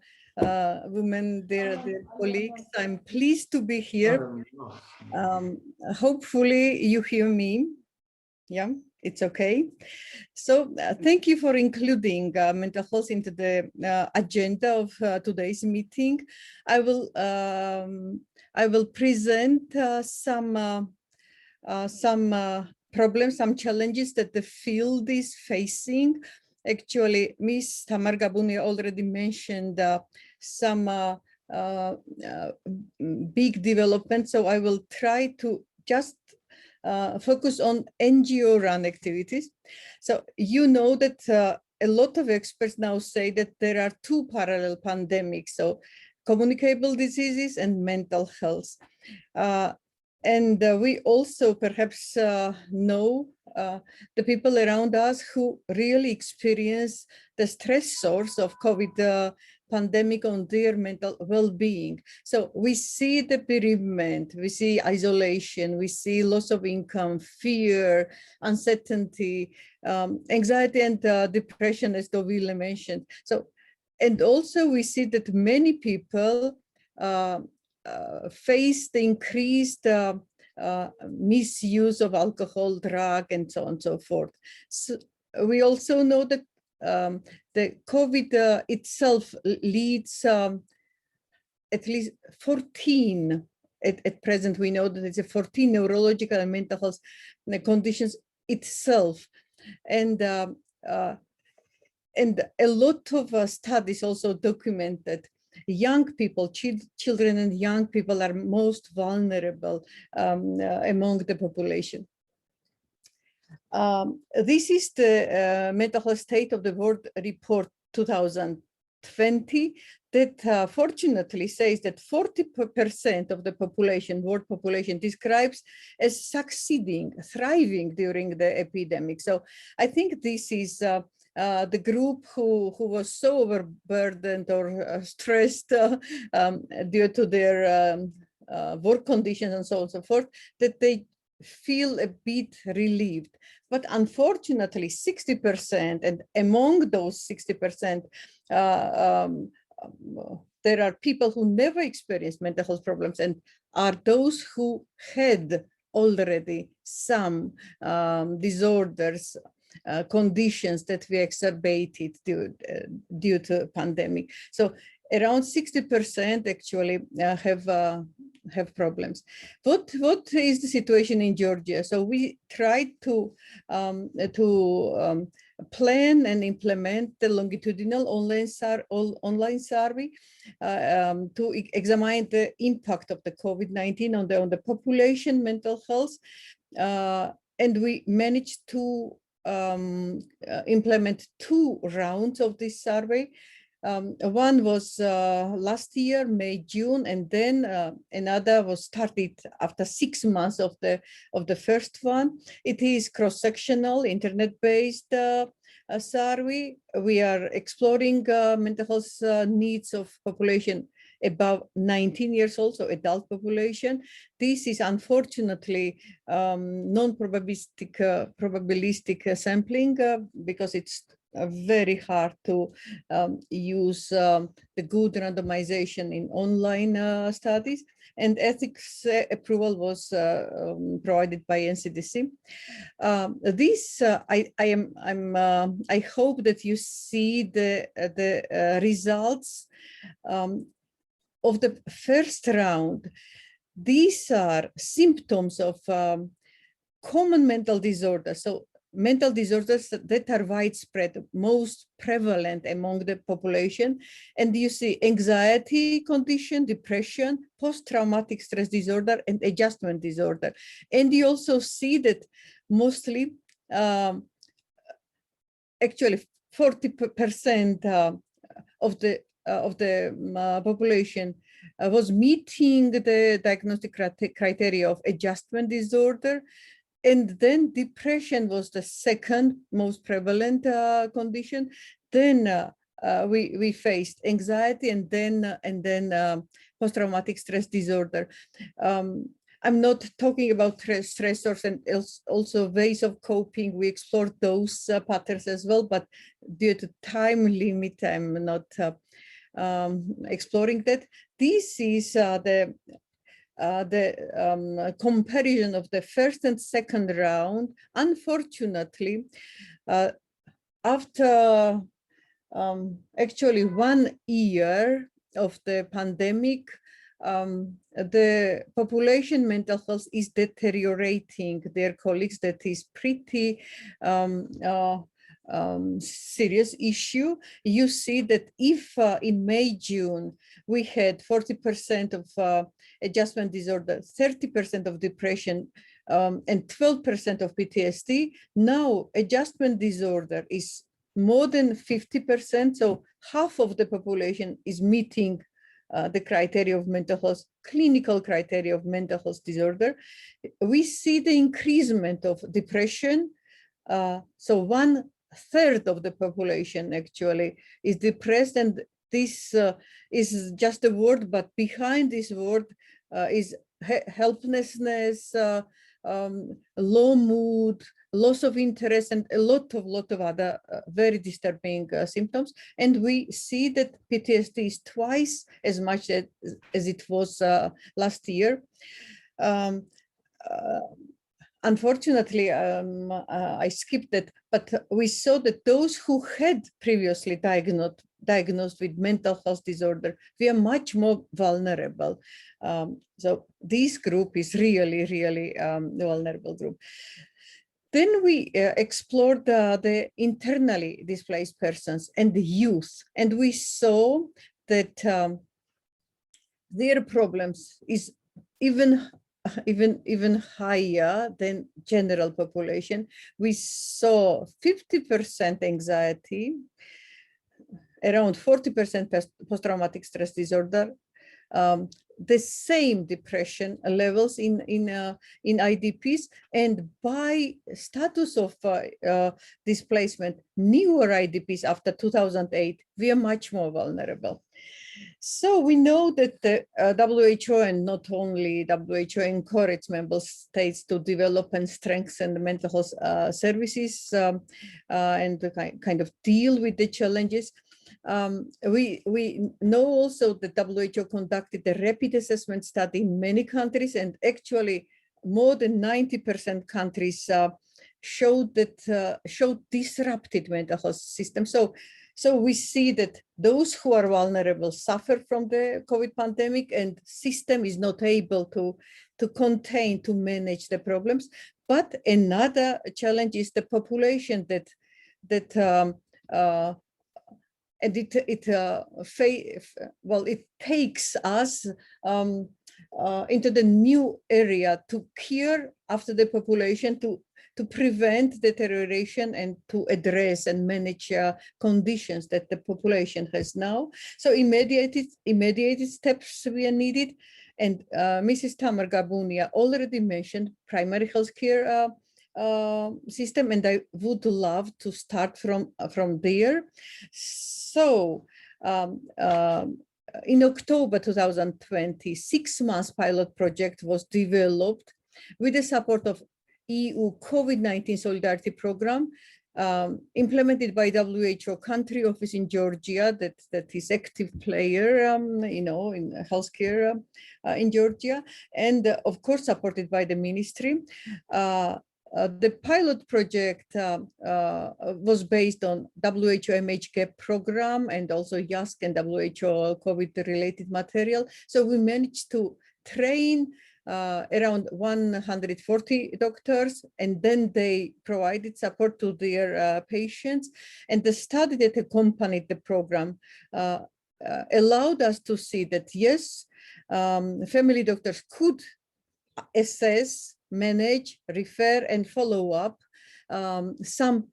women, dear colleagues. I'm pleased to be here. Hopefully you hear me. Yeah, it's okay. So thank you for including mental health into the agenda of today's meeting. I will present some problems, some challenges that the field is facing. Actually, Ms. Tamar Gabuni already mentioned some big developments, so I will try to just focus on NGO-run activities. So you know that a lot of experts now say that there are two parallel pandemics, so communicable diseases and mental health. And we also perhaps know the people around us who really experience the stress source of COVID pandemic on their mental well-being. So we see the bereavement, we see isolation, we see loss of income, fear, uncertainty, anxiety and depression, as Dovile mentioned. So, and also we see that many people face the increased misuse of alcohol, drug, and so on and so forth. So we also know that the COVID itself leads at least 14, at present we know that it's a 14 neurological and mental health conditions itself. And a lot of studies also document that young people, children and young people are most vulnerable among the population. This is the mental health state of the world report 2020 that fortunately says that 40% of the population, world population, describes as succeeding, thriving during the epidemic. So I think this is the group who was so overburdened or stressed due to their work conditions and so on and so forth, that they feel a bit relieved. But unfortunately, 60%, and among those 60%, there are people who never experienced mental health problems and are those who had already some disorders, conditions that we exacerbated due to pandemic. So around 60% actually have problems. What is the situation in Georgia? So we tried to plan and implement the longitudinal online survey to examine the impact of the COVID-19 on the population mental health, and we managed to implement 2 rounds of this survey. One was last year, May, June, and then another was started after 6 months of the first one. It is cross-sectional, internet-based survey. We are exploring mental health needs of population above 19 years old, so adult population. This is unfortunately non-probabilistic probabilistic sampling because it's very hard to use the good randomization in online studies, and ethics approval was provided by NCDC. I hope that you see the results of the first round. These are symptoms of common mental disorders. So mental disorders that are widespread, most prevalent among the population. And you see anxiety condition, depression, post-traumatic stress disorder, and adjustment disorder. And you also see that mostly, actually 40% of the population was meeting the diagnostic criteria of adjustment disorder. And then depression was the second most prevalent condition. Then we faced anxiety, and then post-traumatic stress disorder. I'm not talking about stressors and also ways of coping. We explored those patterns as well, but due to time limit, I'm not exploring that. This is the comparison of the first and second round. Unfortunately, after actually 1 year of the pandemic, the population mental health is deteriorating. Their colleagues, that is pretty serious issue. You see that if in May, June, we had 40% of adjustment disorder, 30% of depression, and 12% of PTSD, now adjustment disorder is more than 50%. So half of the population is meeting the criteria of mental health, clinical criteria of mental health disorder. We see the increasement of depression. So 1/3 of the population actually is depressed, and this is just a word, but behind this word is helplessness, low mood, loss of interest, and a lot of other very disturbing symptoms. And we see that PTSD is twice as much as it was last year. Unfortunately, I skipped that, but we saw that those who had previously diagnosed with mental health disorder, we are much more vulnerable. So this group is really vulnerable group. Then we explored the internally displaced persons and the youth, and we saw that their problems is even even higher than general population. We saw 50% anxiety, around 40% post-traumatic stress disorder, the same depression levels in IDPs, and by status of displacement, newer IDPs after 2008, we are much more vulnerable. So we know that the WHO, and not only WHO, encourage member states to develop and strengthen the mental health services and kind of deal with the challenges. We know also that WHO conducted a rapid assessment study in many countries, and actually more than 90% countries showed disrupted mental health system. So we see that those who are vulnerable suffer from the COVID pandemic, and system is not able to contain, to manage the problems. But another challenge is the population that and it takes us into the new area to care after the population, to prevent deterioration and to address and manage conditions that the population has now. So immediate steps we are needed. And Mrs. Tamar Gabunia already mentioned primary healthcare system, and I would love to start from there. So in October 2020, 6 months pilot project was developed with the support of EU COVID-19 Solidarity Program, implemented by WHO country office in Georgia, that is active player, in healthcare in Georgia, and of course supported by the ministry. The pilot project was based on WHO MHGAP program and also YASC and WHO COVID-related material. So we managed to train around 140 doctors, and then they provided support to their patients. And the study that accompanied the program allowed us to see that, yes, family doctors could assess, manage, refer, and follow up some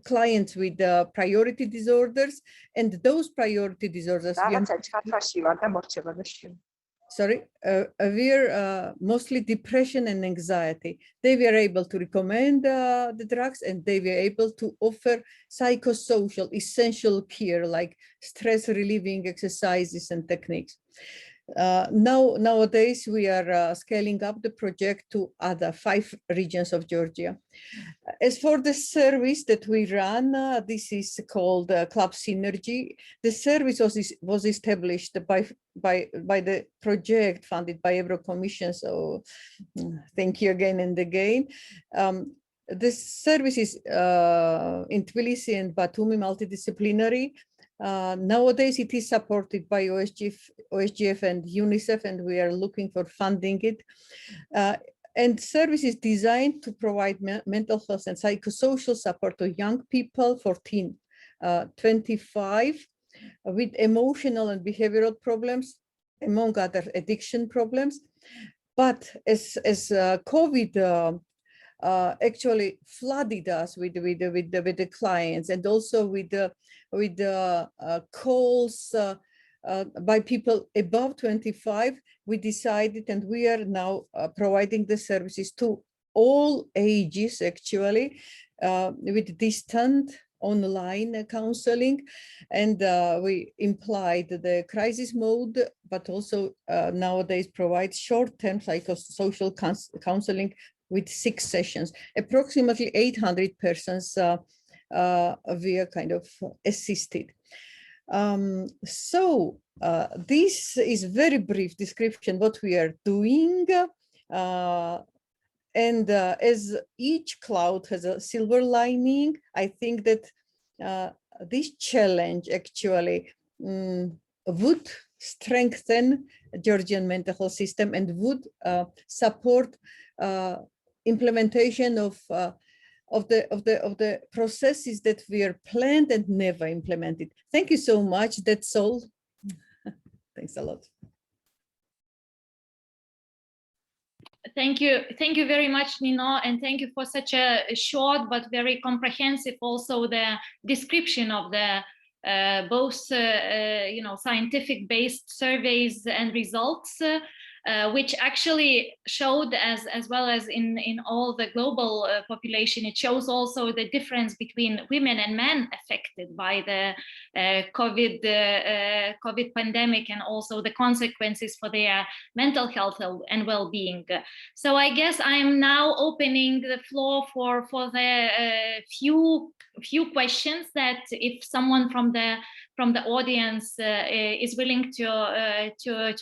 clients with priority disorders, and those priority disorders were mostly depression and anxiety. They were able to recommend the drugs, and they were able to offer psychosocial essential care like stress relieving exercises and techniques. Nowadays, we are scaling up the project to other 5 regions of Georgia. As for the service that we run, this is called Club Synergy. The service was established by the project funded by Euro Commission. So thank you again and again. This service is in Tbilisi and Batumi multidisciplinary. Nowadays, it is supported by OSGF and UNICEF, and we are looking for funding it. And service is designed to provide mental health and psychosocial support to young people, 14-25, with emotional and behavioral problems, among other addiction problems. But as COVID actually flooded us with the clients, and also with the calls by people above 25, we decided, and we are now providing the services to all ages, actually, with distant online counseling. And we implied the crisis mode, but also nowadays provide short-term psychosocial counseling with 6 sessions. Approximately 800 persons were kind of assisted. So this is very brief description what we are doing. And as each cloud has a silver lining, I think that this challenge actually would strengthen Georgian mental health system and would support implementation of the processes that we are planned and never implemented. Thank you so much. That's all. Thanks a lot. Thank you very much, Nino, and thank you for such a short but very comprehensive also the description of the both scientific-based surveys and results, which actually showed as well as in all the global population, it shows also the difference between women and men affected by the COVID pandemic, and also the consequences for their mental health and well-being. So I guess I am now opening the floor for the few questions that if someone from the audience is willing to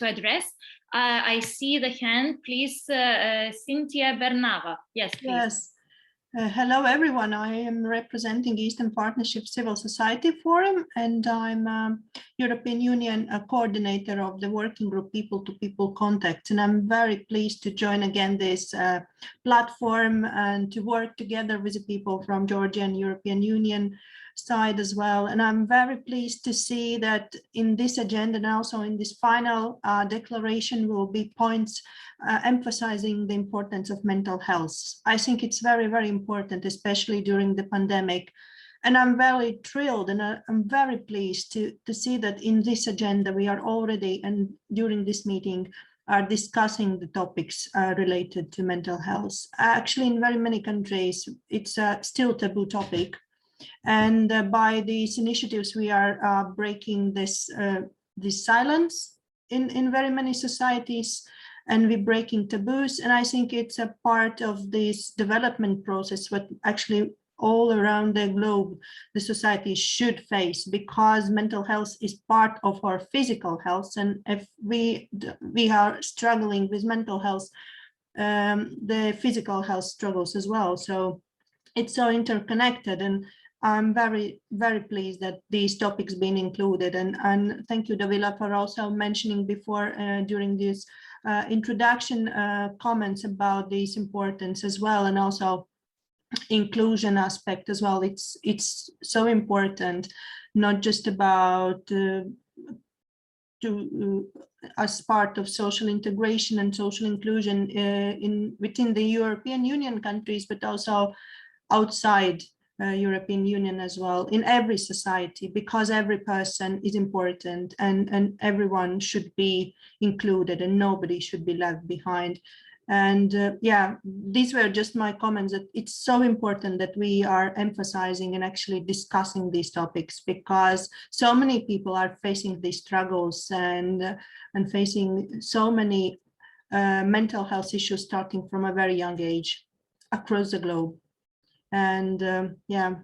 address. I see the hand, please, Cynthia Bernava. Yes, please. Yes. Hello, everyone. I am representing Eastern Partnership Civil Society Forum, and I'm European Union coordinator of the working group People-to-People Contacts. And I'm very pleased to join again this platform and to work together with the people from Georgia and European Union side as well. And I'm very pleased to see that in this agenda and also in this final declaration will be points emphasizing the importance of mental health. I think it's very, very important, especially during the pandemic. And I'm very thrilled and I'm very pleased to see that in this agenda we are already, and during this meeting, are discussing the topics related to mental health. Actually, in very many countries, it's still a taboo topic. And by these initiatives, we are breaking this silence in very many societies, and we're breaking taboos. And I think it's a part of this development process, what actually all around the globe, the society should face, because mental health is part of our physical health. And if we are struggling with mental health, the physical health struggles as well. So it's so interconnected. And I'm very, very pleased that these topics being included. And thank you, Dovile, for also mentioning before during this introduction comments about this importance as well, and also inclusion aspect as well. It's so important, not just about as part of social integration and social inclusion within the European Union countries, but also outside European Union as well, in every society, because every person is important and everyone should be included and nobody should be left behind. And yeah, these were just my comments, that it's so important that we are emphasizing and actually discussing these topics, because so many people are facing these struggles and facing so many mental health issues starting from a very young age across the globe. And yeah,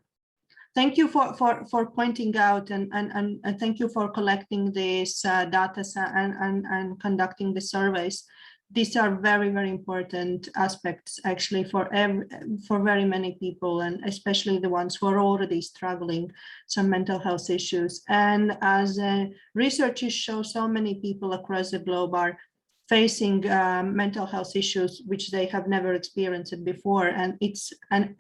thank you for pointing out and thank you for collecting this data and conducting the surveys. These are very, very important aspects actually for very many people, and especially the ones who are already struggling some mental health issues. And as researchers show, so many people across the globe are facing mental health issues which they have never experienced before, and it's an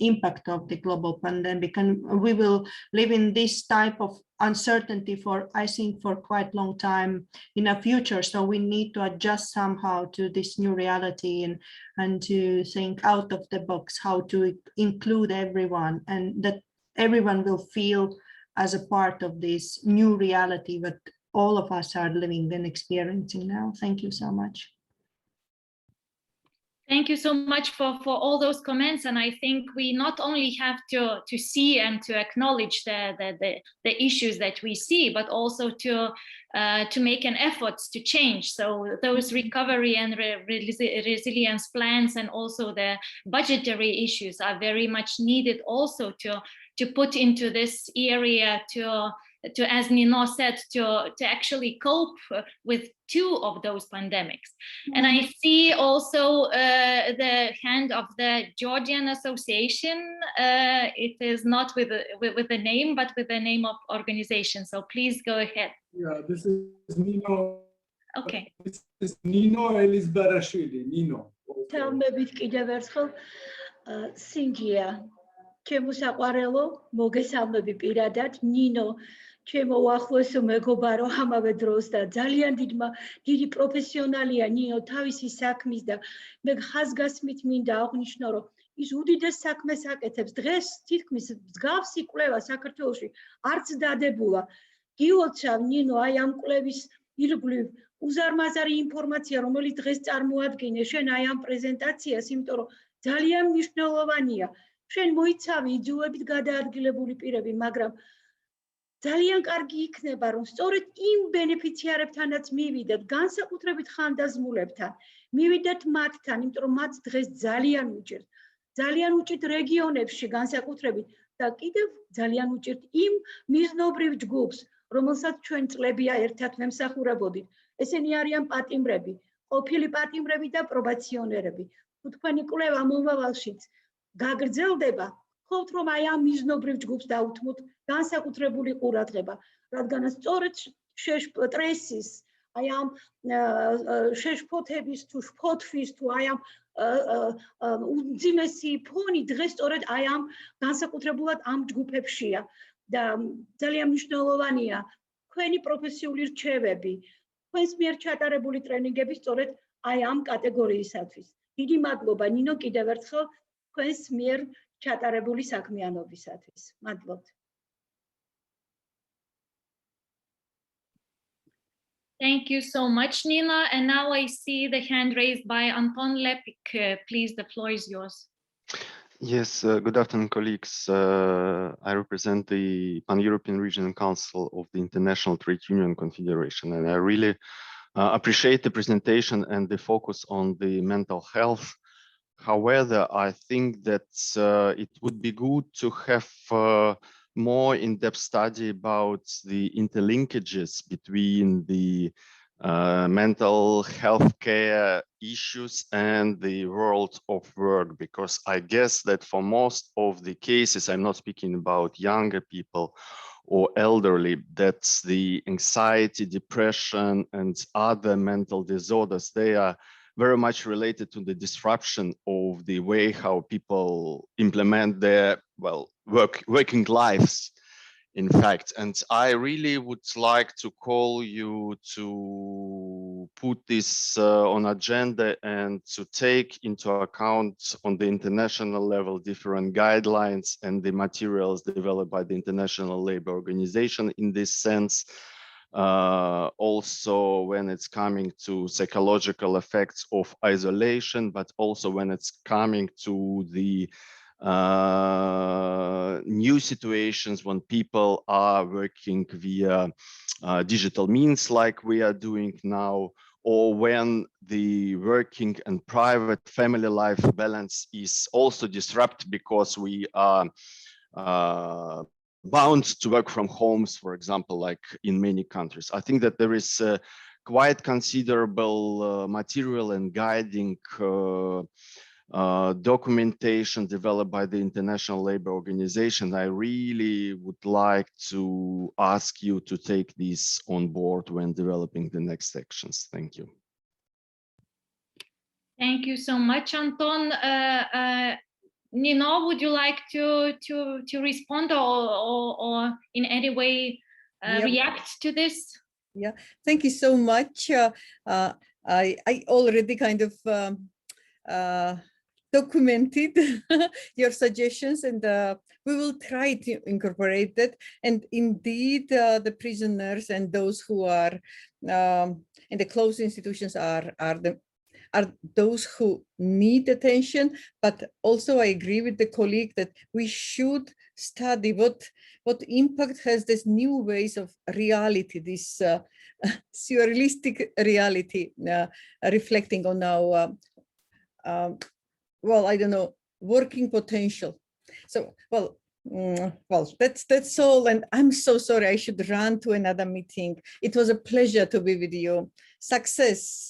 impact of the global pandemic, and we will live in this type of uncertainty for, I think, for quite a long time in the future. So we need to adjust somehow to this new reality and to think out of the box, how to include everyone, and that everyone will feel as a part of this new reality that all of us are living and experiencing now. Thank you so much. Thank you so much for all those comments. And I think we not only have to see and to acknowledge the issues that we see, but also to make an effort to change. So those recovery and resilience plans, and also the budgetary issues, are very much needed also to put into this area to, as Nino said, to actually cope with two of those pandemics. And I see also the hand of the Georgian Association. It is not with the name, but with the name of organization. So please go ahead. Yeah, this is Nino. Okay. This is Nino Elizbarashvili. Nino. Singia. ჩემო საყვარელო, მოგესალმები პირადად, ნინო ჩემო უახლოესო მეგობარო, ამავე დროს და ძალიან დიდი პროფესიონალია ნინო თავისი საქმის და მე ხაზგასმით მინდა აღვნიშნო, რომ ის უდიდეს საქმეს აკეთებს. დღეს თითქმის მსგავსი კვლევა საქართველოში არც დადებულა. გილოცავ ნინო აი ამ კვლევის ირგვლივ უზარმაზარი ინფორმაცია, რომელიც დღეს წარმოადგინე შენ აი ამ პრეზენტაციას, იმიტომ რომ ძალიან მნიშვნელოვანია. შენ მოიცავი იძულებით გადაადგილებული პირები, მაგრამ ძალიან კარგი იქნება, რომ სწორედ იმ ბენეფიციარებთანაც მივიდეთ, განსაკუთრებით ხანდაზმულებთან, მივიდეთ მათთან, იმიტომ რომ მათ დღეს ძალიან უჭირთ. ძალიან უჭირთ რეგიონებში განსაკუთრებით და კიდევ ძალიან უჭირთ იმ მიზნობრივ ჯგუფს, რომელსაც ჩვენ წლებია ერთად ვემსახურებოდით. ესენი არიან პატიმრები, ყოფილი პატიმრები და პრობაციონერები. თუ თქვენი კვლევა მომავალშიც გაგრძელდება, ვთქვათ, რომ აი ამ მიზნობრივ ჯგუფს დაუთმოთ განსაკუთრებული ყურადღება, რადგანაც სწორედ სტრესის, აი ამ შეშფოთების თუ შფოთვის თუ აი ამ უძიმესი ფონი დღეს სწორედ აი ამ განსაკუთრებულად ამ ჯგუფებშია და ძალიან მნიშვნელოვანია თქვენი პროფესიული რჩევები, თქვენს მიერ ჩატარებული ტრენინგები სწორედ აი ამ კატეგორიისათვის. დიდი მადლობა ნინო კიდევ ერთხელ თქვენს მიერ ჩატარებული საქმიანობისათვის. მადლობთ. Thank you so much, Nina. And now I see the hand raised by Anton Lepik. Please, the floor is yours. Yes, good afternoon, colleagues. I represent the Pan-European Regional Council of the International Trade Union Confederation, and I really appreciate the presentation and the focus on the mental health. However, I think that it would be good to have more in-depth study about the interlinkages between the mental health care issues and the world of work, because I guess that for most of the cases, I'm not speaking about younger people or elderly, that's the anxiety, depression, and other mental disorders. They are very much related to the disruption of the way how people implement their, well, working lives, in fact. And I really would like to call you to put this on agenda and to take into account on the international level different guidelines and the materials developed by the International Labour Organization in this sense. Also when it's coming to psychological effects of isolation, but also when it's coming to the new situations when people are working via digital means like we are doing now, or when the working and private family life balance is also disrupted because we are bound to work from homes, for example, like in many countries. I think that there is quite considerable material and guiding documentation developed by the International Labour Organization. I really would like to ask you to take this on board when developing the next sections. Thank you. Thank you so much, Anton. Nino, would you like to respond or in any way react to this? Yeah, thank you so much. I already kind of documented your suggestions, and we will try to incorporate that. And indeed, the prisoners and those who are in the closed institutions are those who need attention, but also I agree with the colleague that we should study what impact has this new ways of reality, this surrealistic reality reflecting on our, well, I don't know, working potential. So, well, that's all, and I'm so sorry I should run to another meeting. It was a pleasure to be with you. Success.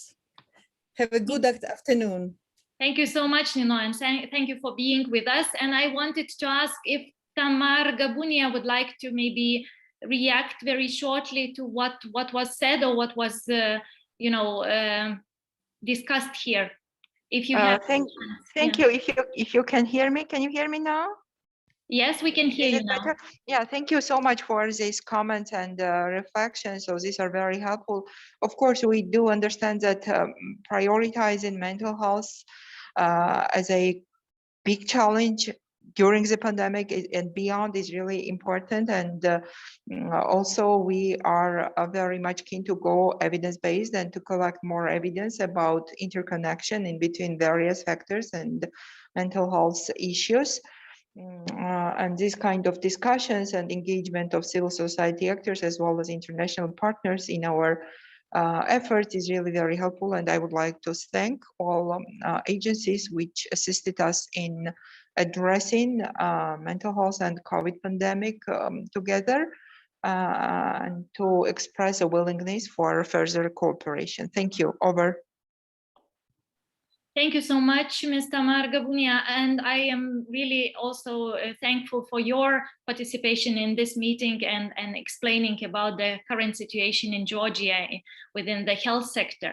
Have a good afternoon. Thank you so much, Nino, and thank you for being with us. And I wanted to ask if Tamar Gabunia would like to maybe react very shortly to what was said or what was, discussed here. If you have. Thank you. If you can hear me, can you hear me now? Yes, we can hear Is you it now. better? Yeah, thank you so much for these comments and reflections. So these are very helpful. Of course, we do understand that prioritizing mental health as a big challenge during the pandemic and beyond is really important. And also we are very much keen to go evidence-based and to collect more evidence about interconnection in between various factors and mental health issues. And this kind of discussions and engagement of civil society actors as well as international partners in our effort is really very helpful. And I would like to thank all agencies which assisted us in addressing mental health and COVID pandemic together and to express a willingness for further cooperation. Thank you. Over. Thank you so much, Ms. Tamar Gabunia, and I am really also thankful for your participation in this meeting and explaining about the current situation in Georgia within the health sector.